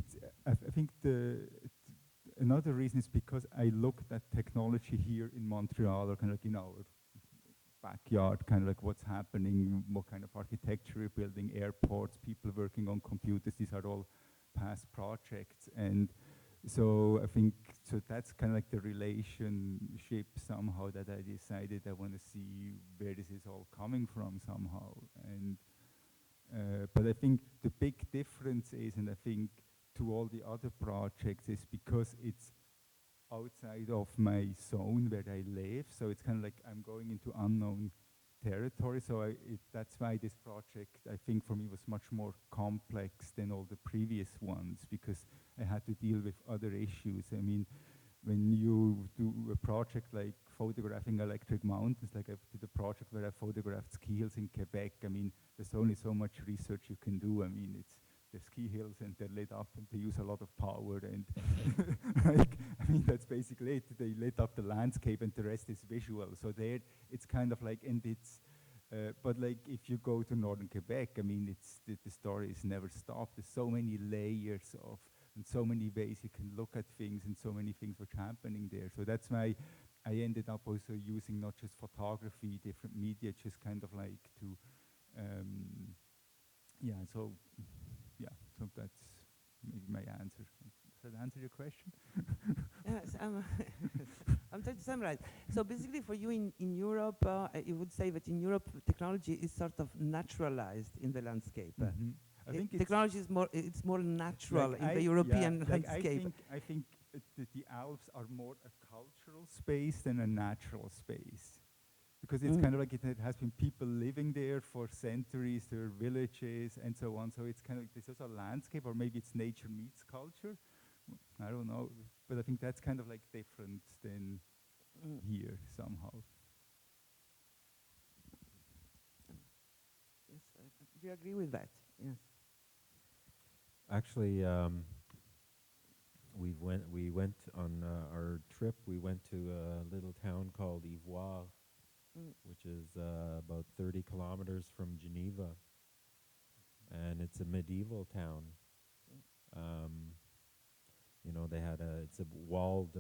another reason is because I looked at technology here in Montreal, or kind of like in our backyard, kind of like what's happening, what kind of architecture we're building, airports, people working on computers. These are all past projects, and so I think that's kind of like the relationship somehow that I decided I want to see where this is all coming from somehow. And but I think the big difference is, and I think to all the other projects, is because it's outside of my zone where I live, so it's kind of like I'm going into unknown territory. So that's why this project, I think, for me was much more complex than all the previous ones, because I had to deal with other issues. I mean, when you do a project like photographing electric mountains, like I did a project where I photographed ski hills in Quebec, I mean, there's only so much research you can do. I mean, it's the ski hills and they're lit up and they use a lot of power, and like, I mean, that's basically it. They lit up the landscape and the rest is visual. So there, it's kind of like, and it's, but like if you go to Northern Quebec, I mean, it's the story is never stopped. There's so many layers of, and so many ways you can look at things, and so many things which are happening there. So that's why I ended up also using not just photography, different media, just kind of like to, yeah, so that's maybe my answer. Does that answer your question? Yes, I'm trying to summarize. So basically for you in Europe, you would say that in Europe, technology is sort of naturalized in the landscape. I think technology is more natural like in the European landscape. I think the Alps are more a cultural space than a natural space, because it's kind of like it has been people living there for centuries, there are villages and so on. So it's kind of like this is a landscape, or maybe it's nature meets culture. I don't know, but I think that's kind of like different than here somehow. Yes, do you agree with that? Yes. Actually, we went on our trip. We went to a little town called Ivoire, which is about 30 kilometers from Geneva, and it's a medieval town. You know, it's a walled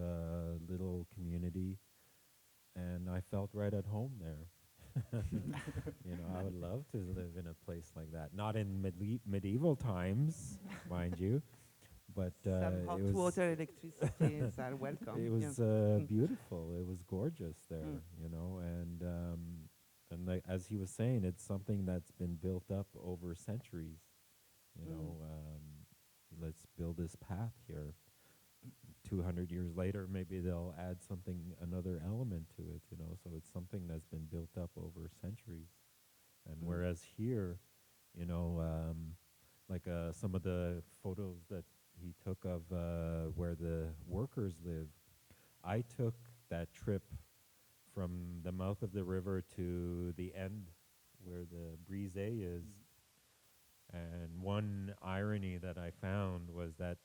little community, and I felt right at home there. You know, I would love to live in a place like that. Not in medieval times, mind you, but Some hot it was water, electricity are welcome. it was beautiful. It was gorgeous there, you know, and like, as he was saying, it's something that's been built up over centuries. You know, let's build this path here. 200 years later, maybe they'll add another element to it, you know, so it's something that's been built up over centuries. And whereas here, you know, like some of the photos that he took of where the workers live, I took that trip from the mouth of the river to the end where the brise is. And one irony that I found was that,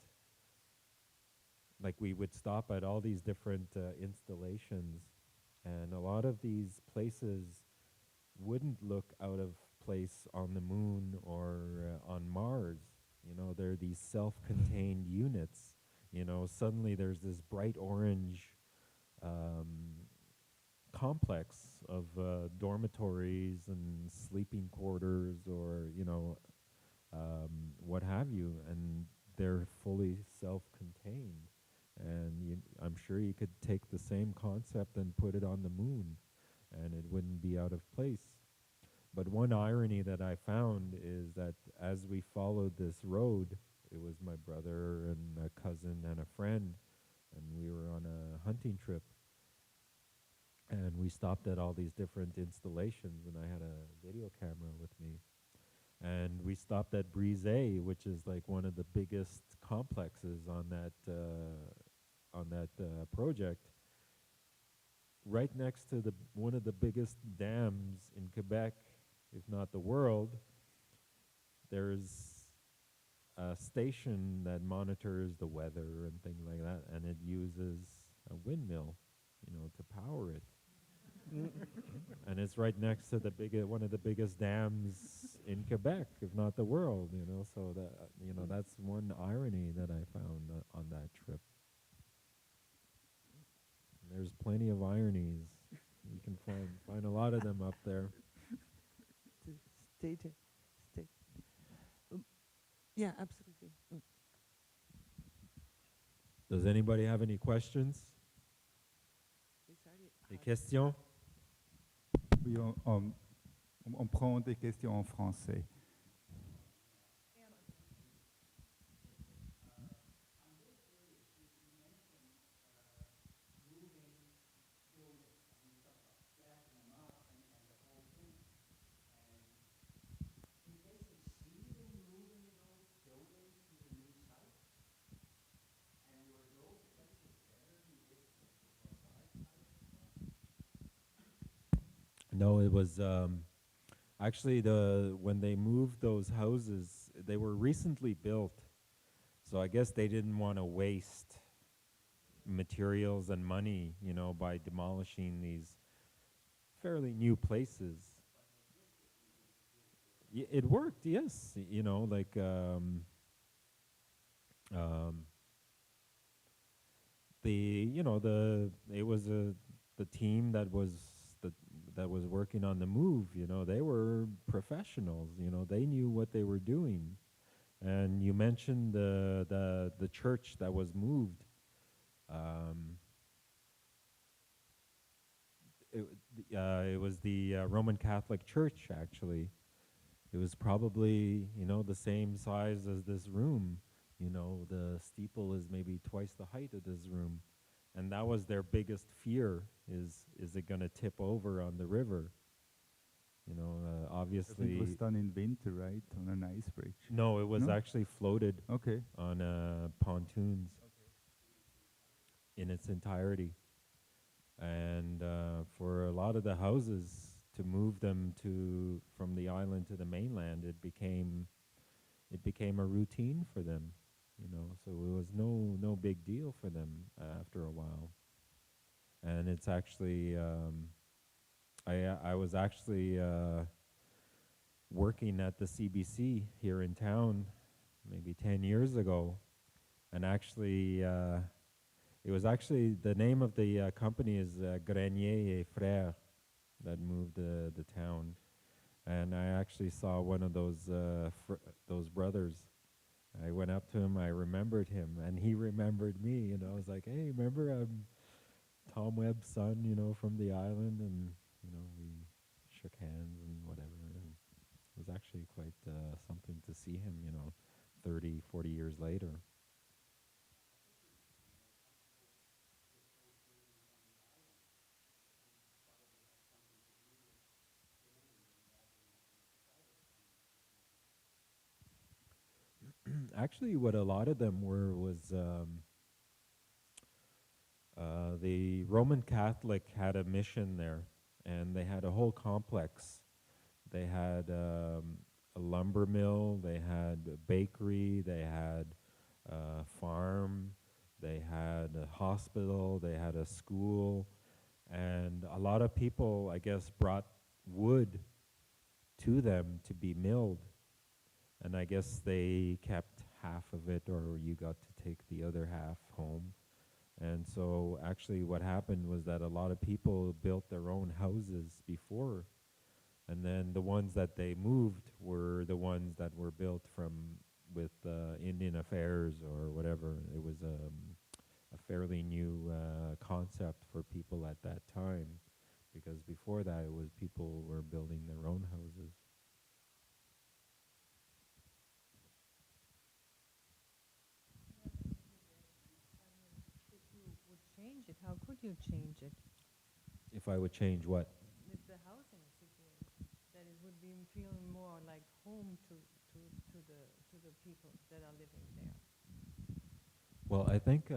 like, we would stop at all these different installations, and a lot of these places wouldn't look out of place on the moon or on Mars. You know, they're these self-contained units. You know, suddenly there's this bright orange complex of dormitories and sleeping quarters, or, you know, what have you, and they're fully self-contained. And I'm sure you could take the same concept and put it on the moon, and it wouldn't be out of place. But one irony that I found is that as we followed this road, it was my brother and a cousin and a friend, and we were on a hunting trip. And we stopped at all these different installations, and I had a video camera with me. And we stopped at Brise, which is like one of the biggest complexes on that project, right next to one of the biggest dams in Quebec, if not the world. There's a station that monitors the weather and things like that, and it uses a windmill, to power it. And it's right next to one of the biggest dams in Quebec, if not the world. So that's one irony that I found on that trip. And there's plenty of ironies. You can find a lot of them up there. Stay. Yeah, absolutely. Does anybody have any questions? Des questions? Oui, on prend des questions en français. No, it was actually when they moved those houses, they were recently built. So I guess they didn't want to waste materials and money, by demolishing these fairly new places. It worked, yes. It was the team that was working on the move. They were professionals. They knew what they were doing. And you mentioned the church that was moved. It was the Roman Catholic Church, actually. It was probably, the same size as this room. The steeple is maybe twice the height of this room. And that was their biggest fear, is it going to tip over on the river? Obviously... It was done in winter, right, on an ice bridge? No, it was actually floated on pontoons in its entirety. And for a lot of the houses, to move them from the island to the mainland, it became a routine for them. So it was no big deal for them after a while. And it's actually, I was actually working at the CBC here in town maybe 10 years ago, and actually, it was actually, the name of the company is Grenier et Frères that moved the town. And I actually saw one of those brothers. I went up to him, I remembered him, and he remembered me, I was like, hey, remember I'm Tom Webb's son, from the island, and, we shook hands and whatever, and it was actually quite something to see him, 30, 40 years later. Actually, what a lot of them was the Roman Catholic had a mission there, and they had a whole complex. They had a lumber mill, they had a bakery, they had a farm, they had a hospital, they had a school, and a lot of people, I guess, brought wood to them to be milled. And I guess they kept half of it, or you got to take the other half home. And so actually what happened was that a lot of people built their own houses before, and then the ones that they moved were the ones that were built with Indian Affairs or whatever. It was a fairly new concept for people at that time, because before that it was people were building their own houses. If you would change it, how could you change it? If I would change what? With the housing situation, that it would be feeling more like home to the people that are living there. Well, I think,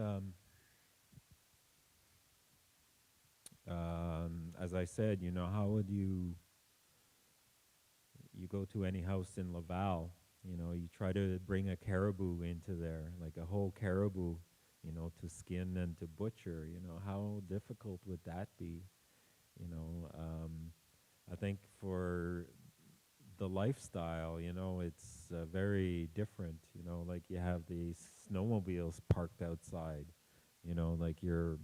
as I said, you know, how would you go to any house in Laval, you know, you try to bring a caribou into there, like a whole caribou, you know, to skin and to butcher, you know, how difficult would that be? You know, I think for the lifestyle, you know, it's very different, you know, like you have these snowmobiles parked outside, you know, like you're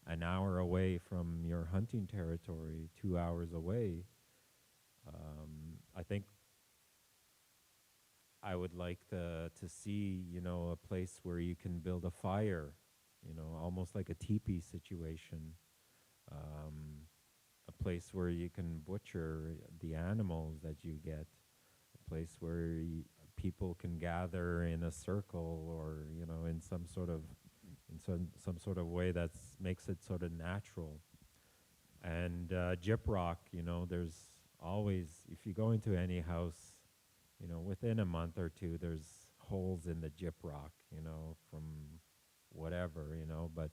an hour away from your hunting territory, 2 hours away. I think I would like to see, you know, a place where you can build a fire, you know, almost like a teepee situation. A place where you can butcher the animals that you get, a place where people can gather in a circle, or you know, in some sort of way that makes it sort of natural. And gyprock, you know, there's always, if you go into any house, you know, within a month or two, there's holes in the gyprock, you know, from whatever, you know, but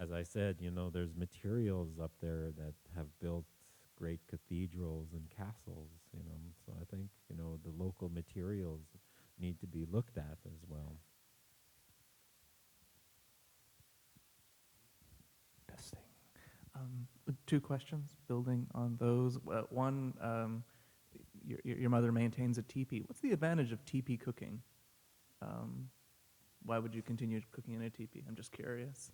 as I said, you know, there's materials up there that have built great cathedrals and castles, you know. So I think, you know, the local materials need to be looked at as well. Testing. Two questions building on those. One, your mother maintains a teepee. What's the advantage of teepee cooking? Why would you continue cooking in a teepee? I'm just curious.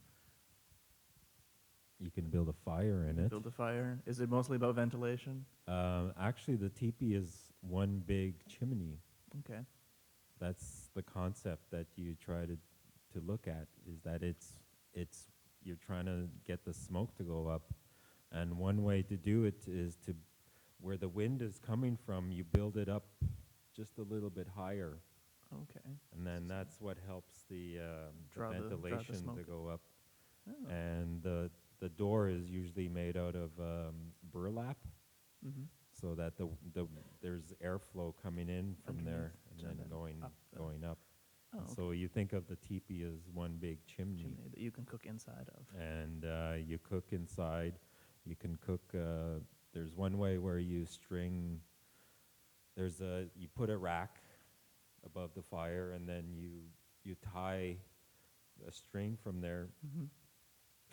You can build a fire in it. Build a fire. Is it mostly about ventilation? Actually, the teepee is one big chimney. Okay. That's the concept that you try to look at, is that it's you're trying to get the smoke to go up. And one way to do it is to, where the wind is coming from, you build it up just a little bit higher. Okay. And then that's what helps the Draw the ventilation smoke. to go up. Oh. And the door is usually made out of burlap, Mm-hmm. so that there's airflow coming in from there and so then then going up. Oh, And so you think of the teepee as one big chimney. chimney that you can cook inside of. And you cook inside. You can cook. There's one way where you string. You put a rack above the fire, and then you tie a string from there, Mm-hmm.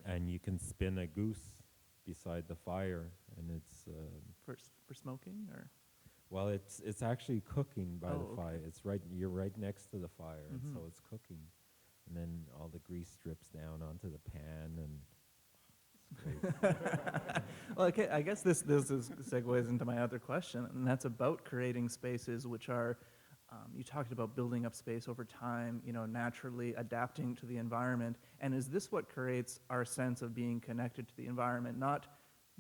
and you can spin a goose beside the fire, and it's For smoking, or? well, it's actually cooking by the Oh, fire. okay. You're right next to the fire, and so Mhm. it's cooking, and then all the grease drips down onto the pan, and it's great. Well, okay, I guess this segues into my other question, and that's about creating spaces which are, you talked about building up space over time, you know, naturally adapting to the environment, and is this what creates our sense of being connected to the environment, not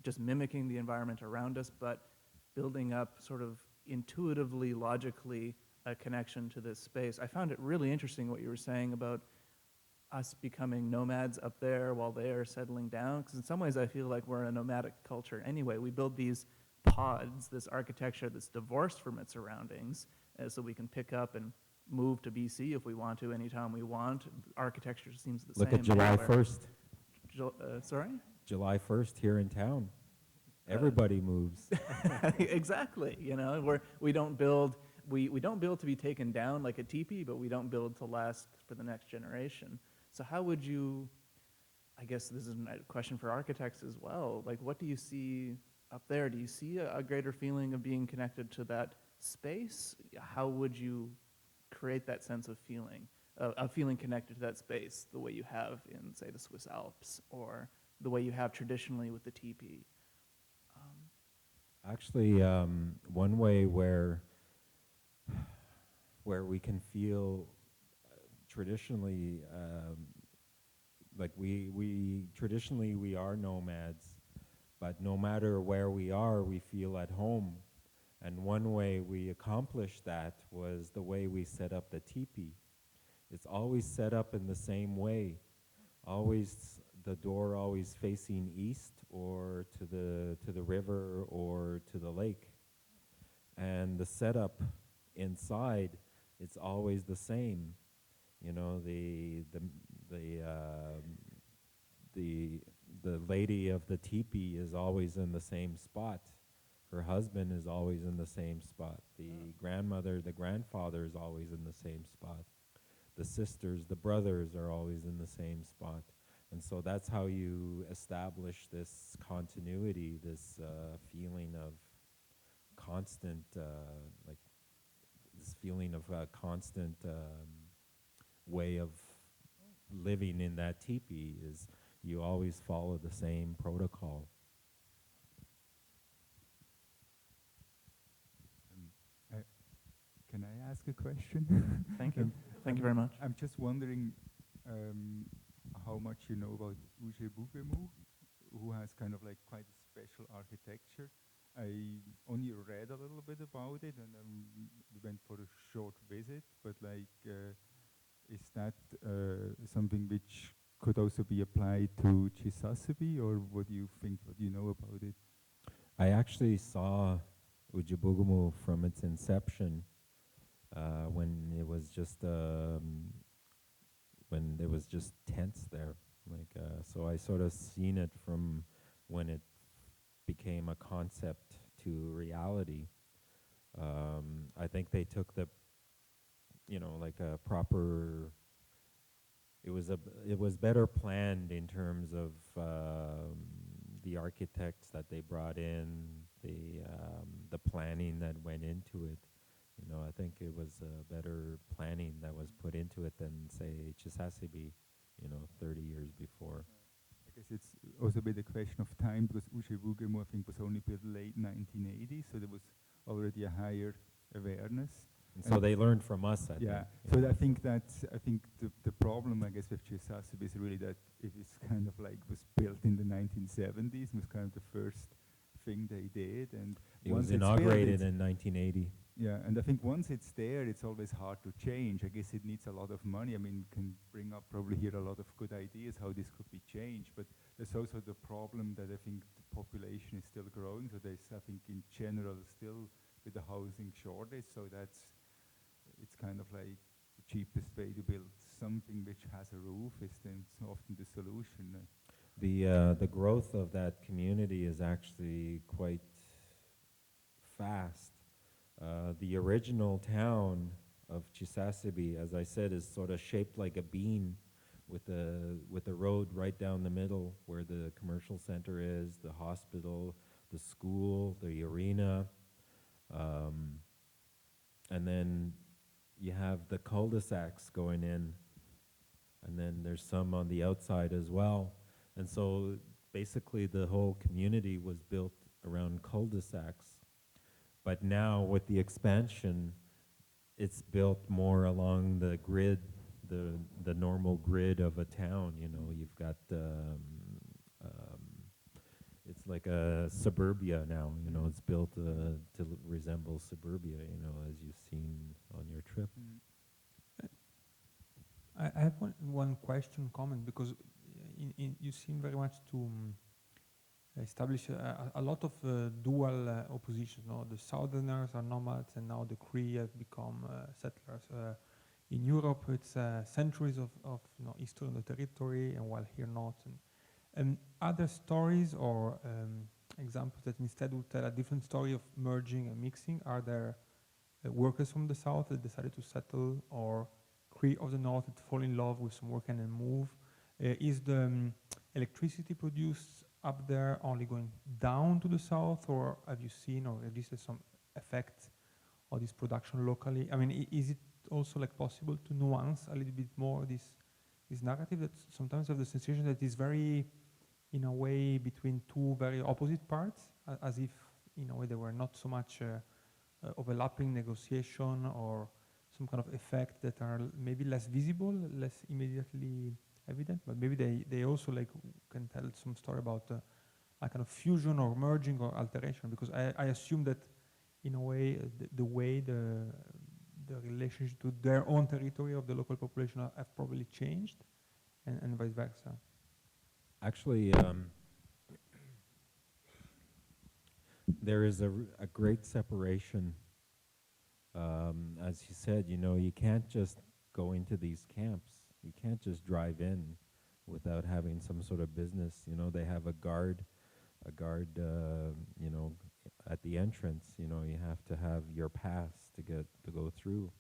just mimicking the environment around us, but building up sort of intuitively, logically, a connection to this space? I found it really interesting what you were saying about us becoming nomads up there while they are settling down, because in some ways I feel like we're a nomadic culture anyway. We build these pods, this architecture that's divorced from its surroundings, so we can pick up and move to BC if we want to anytime we want. Architecture seems the Look same at July everywhere. 1st. Sorry? July 1st here in town. Everybody moves. Exactly. You know, we don't build to be taken down like a teepee, but we don't build to last for the next generation. So how would you, I guess this is a question for architects as well, like what do you see up there? Do you see a greater feeling of being connected to that space? How would you create that sense of feeling connected to that space the way you have in, say, the Swiss Alps, or the way you have traditionally with the teepee? Actually, one way where we can feel traditionally like we traditionally we are nomads, but no matter where we are, we feel at home. And one way we accomplished that was the way we set up the teepee. It's always set up in the same way, always the door always facing east or to the river or to the lake. And the setup inside, it's always the same. You know, the lady of the teepee is always in the same spot. Her husband is always in the same spot. The grandmother, the grandfather is always in the same spot. The sisters, the brothers are always in the same spot. And so that's how you establish this continuity, this feeling of constant, like this feeling of constant way of living in that teepee is you always follow the same protocol. Can I ask a question? Thank you. Thank you very much. I'm just wondering how much you know about Chisasibi, who has kind of like quite a special architecture. I only read a little bit about it, and we went for a short visit. But like, is that something which could also be applied to Chisasibi, or what do you think? What do you know about it? I actually saw Ujibugumu from its inception when it was just tents there. Like so, I sort of seen it from when it became a concept to reality. I think they took the, like a proper. It was better planned in terms of the architects that they brought in, the planning that went into it. I think it was better planning that was put into it than, say, Chisasibi, 30 years before. I guess it's also a bit a question of time, because Ujibugumu, I think, was only built late 1980, so there was already a higher awareness. And so they learned from us, I think. So I think the problem, I guess, with Chisasibi is really that it is kind of like was built in the 1970s, was kind of the first thing they did, and it was inaugurated in 1980. Yeah, and I think once it's there, it's always hard to change. I guess it needs a lot of money. I mean, can bring up probably here a lot of good ideas how this could be changed, but there's also the problem that I think the population is still growing, so there's, I think, in general still with the housing shortage, so it's kind of like the cheapest way to build something which has a roof is then often the solution. The growth of that community is actually quite fast. The original town of Chisasibi, as I said, is sort of shaped like a bean with the road right down the middle where the commercial center is, the hospital, the school, the arena, and then you have the cul-de-sacs going in, and then there's some on the outside as well. And so basically the whole community was built around cul-de-sacs. But now with the expansion, it's built more along the grid, the normal grid of a town. You've got it's like a suburbia now. It's built to resemble suburbia. As you've seen on your trip. I have one question, comment, because you seem very much to establish a lot of dual opposition. The Southerners are nomads, and now the Cree have become settlers. In Europe, it's centuries of history on the territory, and while here not. And other stories or examples that instead would tell a different story of merging and mixing. Are there workers from the South that decided to settle, or Cree of the North that fall in love with some work and then move? Is the electricity produced up there only going down to the south, or have you seen or registered some effect of this production locally? I mean, is it also like possible to nuance a little bit more this narrative that sometimes I have the sensation that is very, in a way, between two very opposite parts, as if, in a way, there were not so much overlapping negotiation or some kind of effect that are maybe less visible, less immediately evident, but maybe they also like can tell some story about a kind of fusion or merging or alteration, because I assume that in a way the way the relationship to their own territory of the local population have probably changed, and vice versa. Actually, there is a great separation. As you said, you can't just go into these camps. You can't just drive in without having some sort of business. They have a guard, at the entrance. You have to have your pass to go through.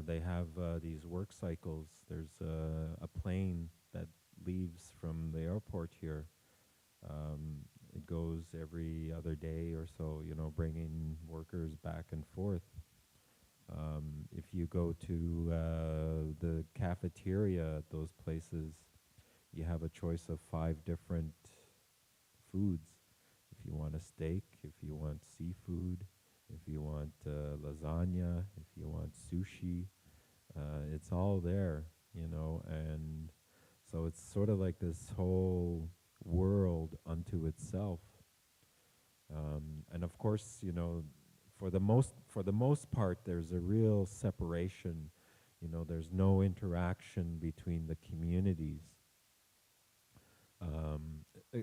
They have these work cycles. There's a plane that leaves from the airport here. It goes every other day or so, bringing workers back and forth. If you go to the cafeteria at those places, you have a choice of 5 different foods. If you want a steak, if you want seafood, if you want lasagna, if you want sushi, it's all there, and so it's sort of like this whole world unto itself. And of course, for the most part, there's a real separation. There's no interaction between the communities,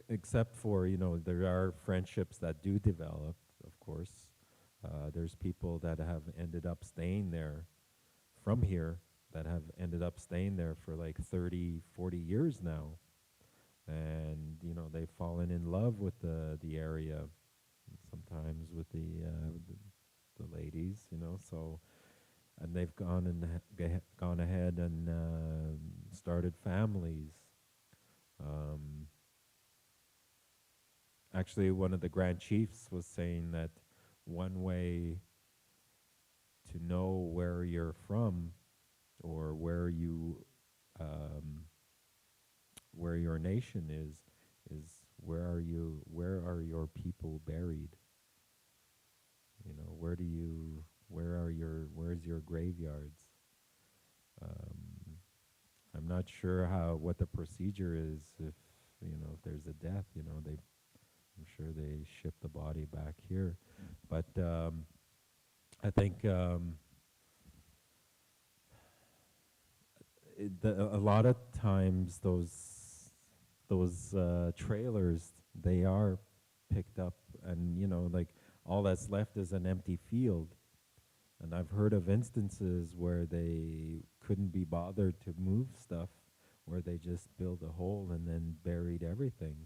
except for there are friendships that do develop. Of course, there's people that have ended up staying there from here, that have ended up staying there for like 30, 40 years now. And, they've fallen in love with the area, sometimes with the ladies, so, and they've gone ahead and started families. Actually, one of the Grand Chiefs was saying that one way to know where you're from, or where your nation is where are your people buried? Where's your graveyards? I'm not sure what the procedure is if there's a death. I'm sure they ship the body back here, but I think a lot of times those trailers, they are picked up, and like all that's left is an empty field. And I've heard of instances where they couldn't be bothered to move stuff, where they just built a hole and then buried everything.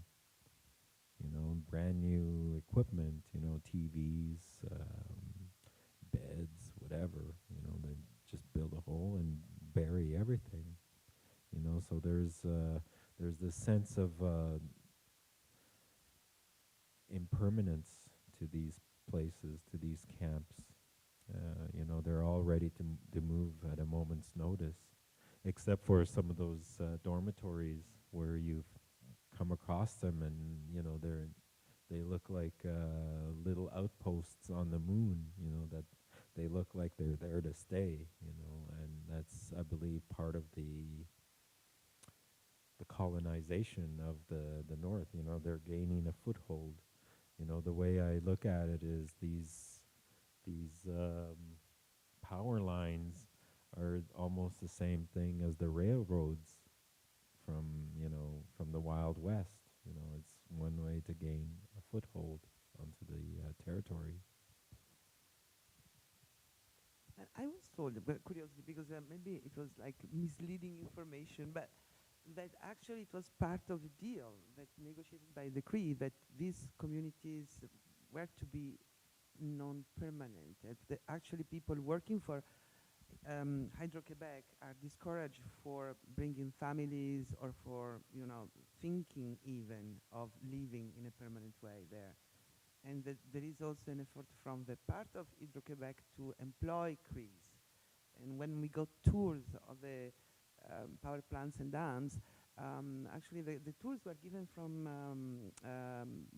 Brand new equipment, TVs, beds, whatever. They just build a hole and bury everything. So there's this sense of impermanence to these places, to these camps. They're all ready to move at a moment's notice, except for some of those dormitories where you've come across them, and they look like little outposts on the moon. That they look like they're there to stay. And that's, I believe, part of the colonization of the north. They're gaining a foothold. The way I look at it is these power lines are almost the same thing as the railroads from the Wild West. It's one way to gain a foothold onto the territory. And I was told, but curiously, because maybe it was like misleading information, but that actually it was part of the deal that negotiated by decree, that these communities were to be non-permanent. That actually people working for Hydro-Quebec are discouraged for bringing families, or for thinking even of living in a permanent way there. And that there is also an effort from the part of Hydro-Quebec to employ Crees. And when we got tours of the power plants and dams, actually the tours were given from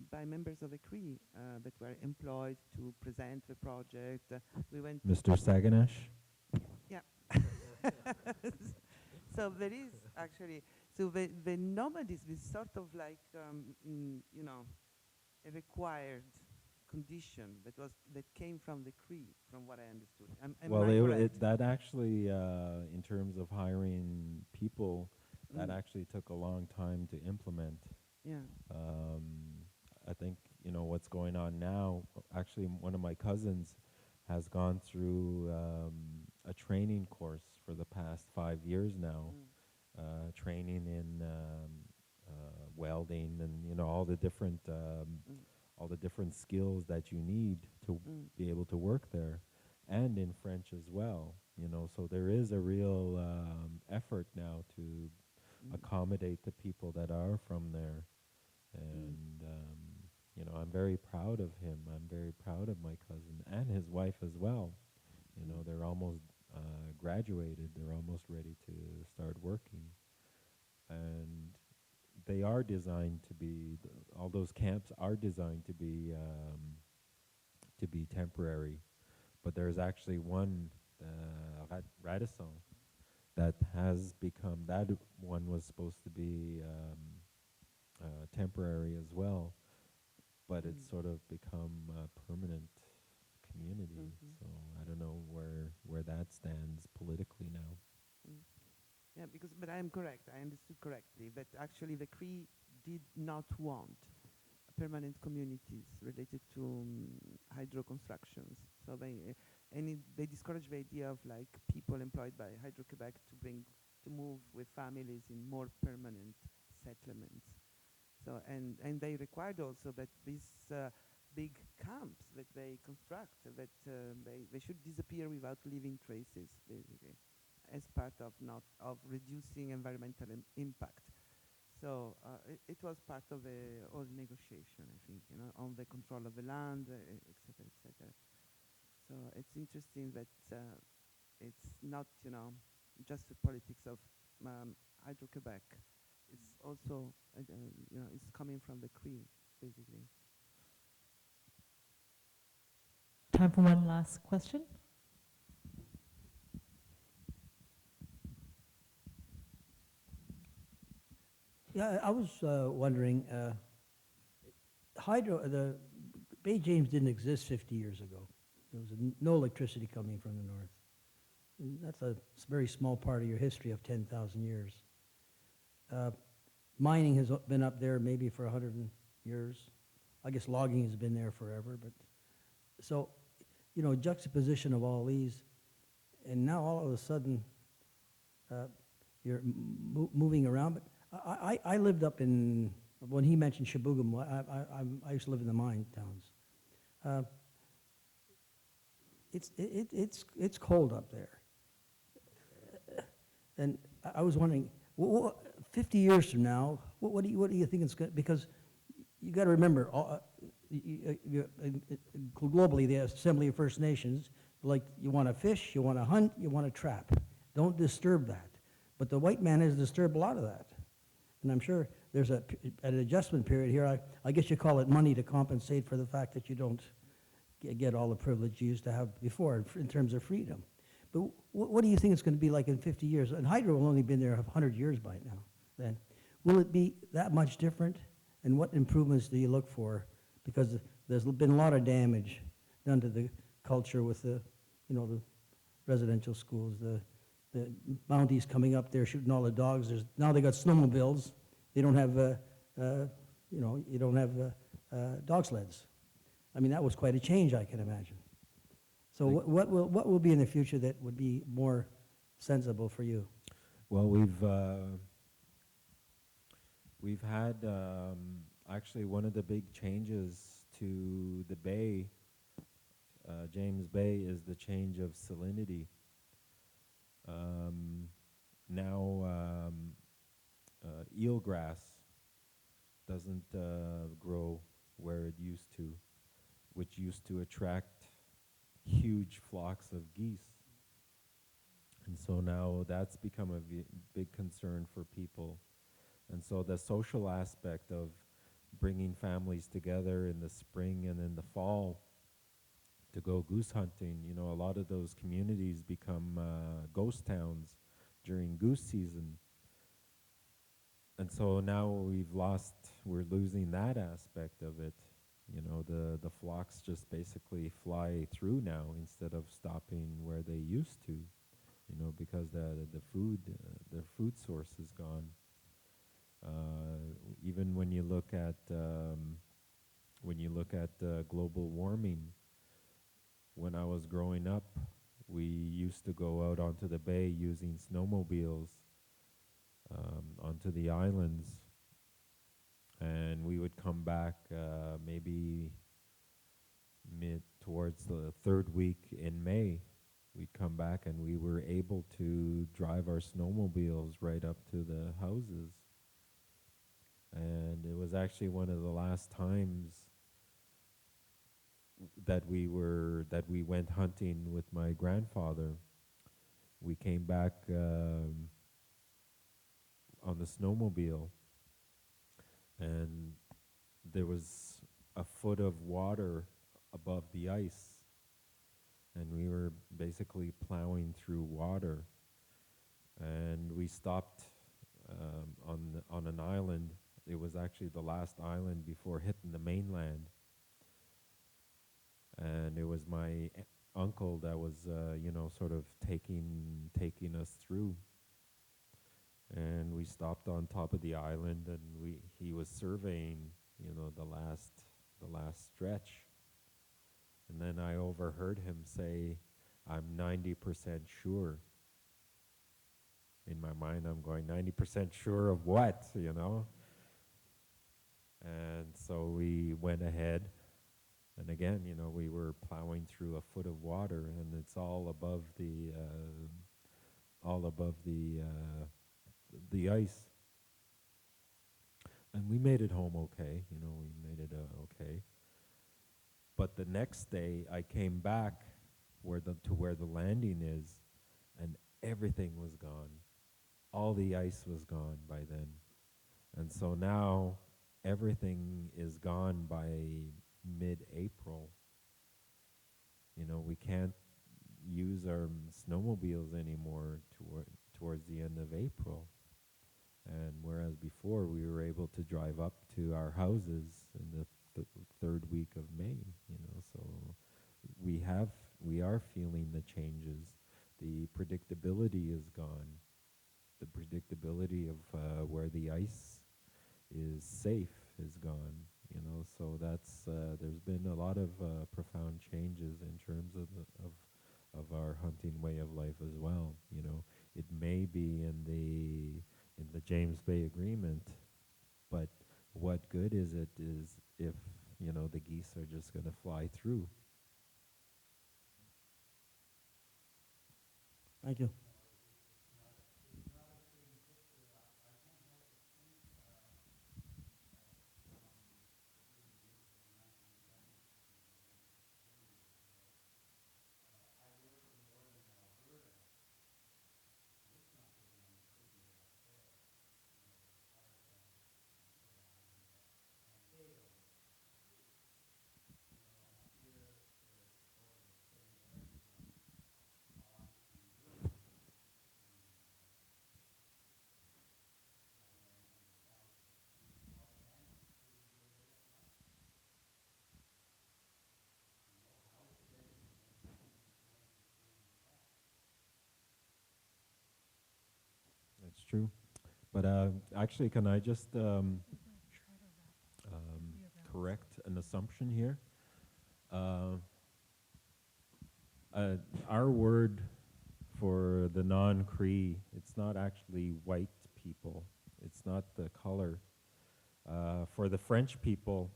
by members of the Cree that were employed to present the project. We went Mr. Saganash? yeah. So there is actually, so the nomadism is sort of like, you know, a required condition that came from the Cree, from what I understood. Am Well, I correct? that actually, in terms of hiring people, that Mm. actually took a long time to implement. Yeah. I think, you know, what's going on now, actually, one of my cousins has gone through a training course for the past 5 years now, training in welding and, you know, all the different skills that you need to be able to work there, and in French as well. You know, so there is a real effort now to accommodate the people that are from there, and you know, I'm very proud of him. I'm very proud of my cousin and his wife as well. You know, they're almost graduated. They're almost ready to start working, and they are designed to be. All those camps are designed to be temporary, but there's actually one, Radisson, that has become, that one was supposed to be temporary as well, but it's sort of become a permanent community. So I don't know where that stands politically now. Yeah, but I am correct. I understood correctly that actually the Cree did not want permanent communities related to hydro constructions. So they discouraged the idea of like people employed by Hydro-Quebec to move with families in more permanent settlements. So and they required also that these big camps that they construct, that they should disappear without leaving traces, basically, as part of not of reducing environmental impact. So it was part of the whole negotiation, I think, you know, on the control of the land, et cetera, et cetera. So it's interesting that it's not, you know, just the politics of Hydro-Quebec. It's also, you know, it's coming from the Cree, basically. Time for one last question. Yeah, I was wondering, the Bay James didn't exist 50 years ago. There was no electricity coming from the north. And that's a very small part of your history of 10,000 years. Mining has been up there maybe for 100 years. I guess logging has been there forever. But so, you know, juxtaposition of all these, and now all of a sudden you're moving around. But I lived up in, when he mentioned Sheboogum, I used to live in the mine towns. It's cold up there. And I was wondering, 50 years from now, what do you think it's going to, because you got to remember, globally, the Assembly of First Nations, like, you want to fish, you want to hunt, you want to trap. Don't disturb that. But the white man has disturbed a lot of that. And I'm sure there's an adjustment period here. I guess you call it money to compensate for the fact that you don't get all the privilege you used to have before in terms of freedom. But what do you think it's going to be like in 50 years? And hydro will only been there 100 years by now. Then, will it be that much different? And what improvements do you look for? Because there's been a lot of damage done to the culture with the, you know, the residential schools, the Mounties coming up there shooting all the dogs. Now they got snowmobiles. They don't have, you know, you don't have dog sleds. I mean, that was quite a change, I can imagine. So what will be in the future that would be more sensible for you? Well, we've had actually one of the big changes to the bay, James Bay, is the change of salinity. Now eelgrass doesn't grow where it used to, which used to attract huge flocks of geese. And so now that's become a big concern for people. And so the social aspect of bringing families together in the spring and in the fall to go goose hunting. You know, a lot of those communities become ghost towns during goose season. And so now we're losing that aspect of it. You know, the flocks just basically fly through now instead of stopping where they used to, you know, because the food source is gone. Even when you look at global warming, when I was growing up, we used to go out onto the bay using snowmobiles onto the islands, and we would come back maybe towards the third week in May. We'd come back and we were able to drive our snowmobiles right up to the houses. And it was actually one of the last times that we went hunting with my grandfather. We came back on the snowmobile, and there was a foot of water above the ice, and we were basically plowing through water. And we stopped on an island. It was actually the last island before hitting the mainland. And it was my uncle that was, sort of taking us through. And we stopped on top of the island, and he was surveying, the last stretch. And then I overheard him say, "I'm 90% sure." In my mind, I'm going, 90% sure of what, And so we went ahead. And again, we were plowing through a foot of water, and it's all above the ice. And we made it home okay, we made it okay. But the next day, I came back to where the landing is, and everything was gone. All the ice was gone by then. And so now, everything is gone by mid-April. We can't use our snowmobiles anymore towards the end of April. And whereas before we were able to drive up to our houses in the third week of May, so we are feeling the changes. The predictability is gone. The predictability of where the ice is safe is gone, so that's there's been a lot of profound changes in terms of our hunting way of life as well. It may be in the James Bay Agreement, but what good is it if the geese are just going to fly through? Thank you. That's true. But actually, can I just correct an assumption here? Our word for the non-Cree, it's not actually white people. It's not the color. For the French people,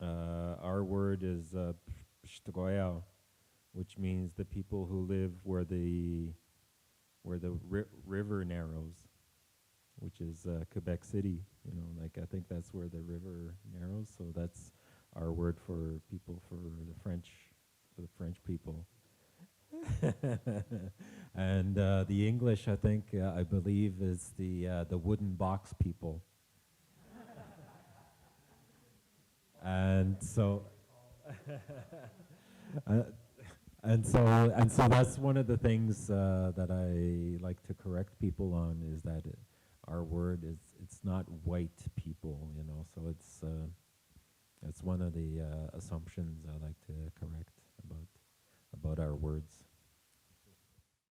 our word is pshtogoya, which means the people who live where the river narrows, which is Quebec City. I think that's where the river narrows. So that's our word for people for the French people. And the English, I believe, is the wooden box people. And so, Uh, and so that's one of the things that I like to correct people on, is that our word is, it's not white people, you know. So it's one of the assumptions I like to correct about our words.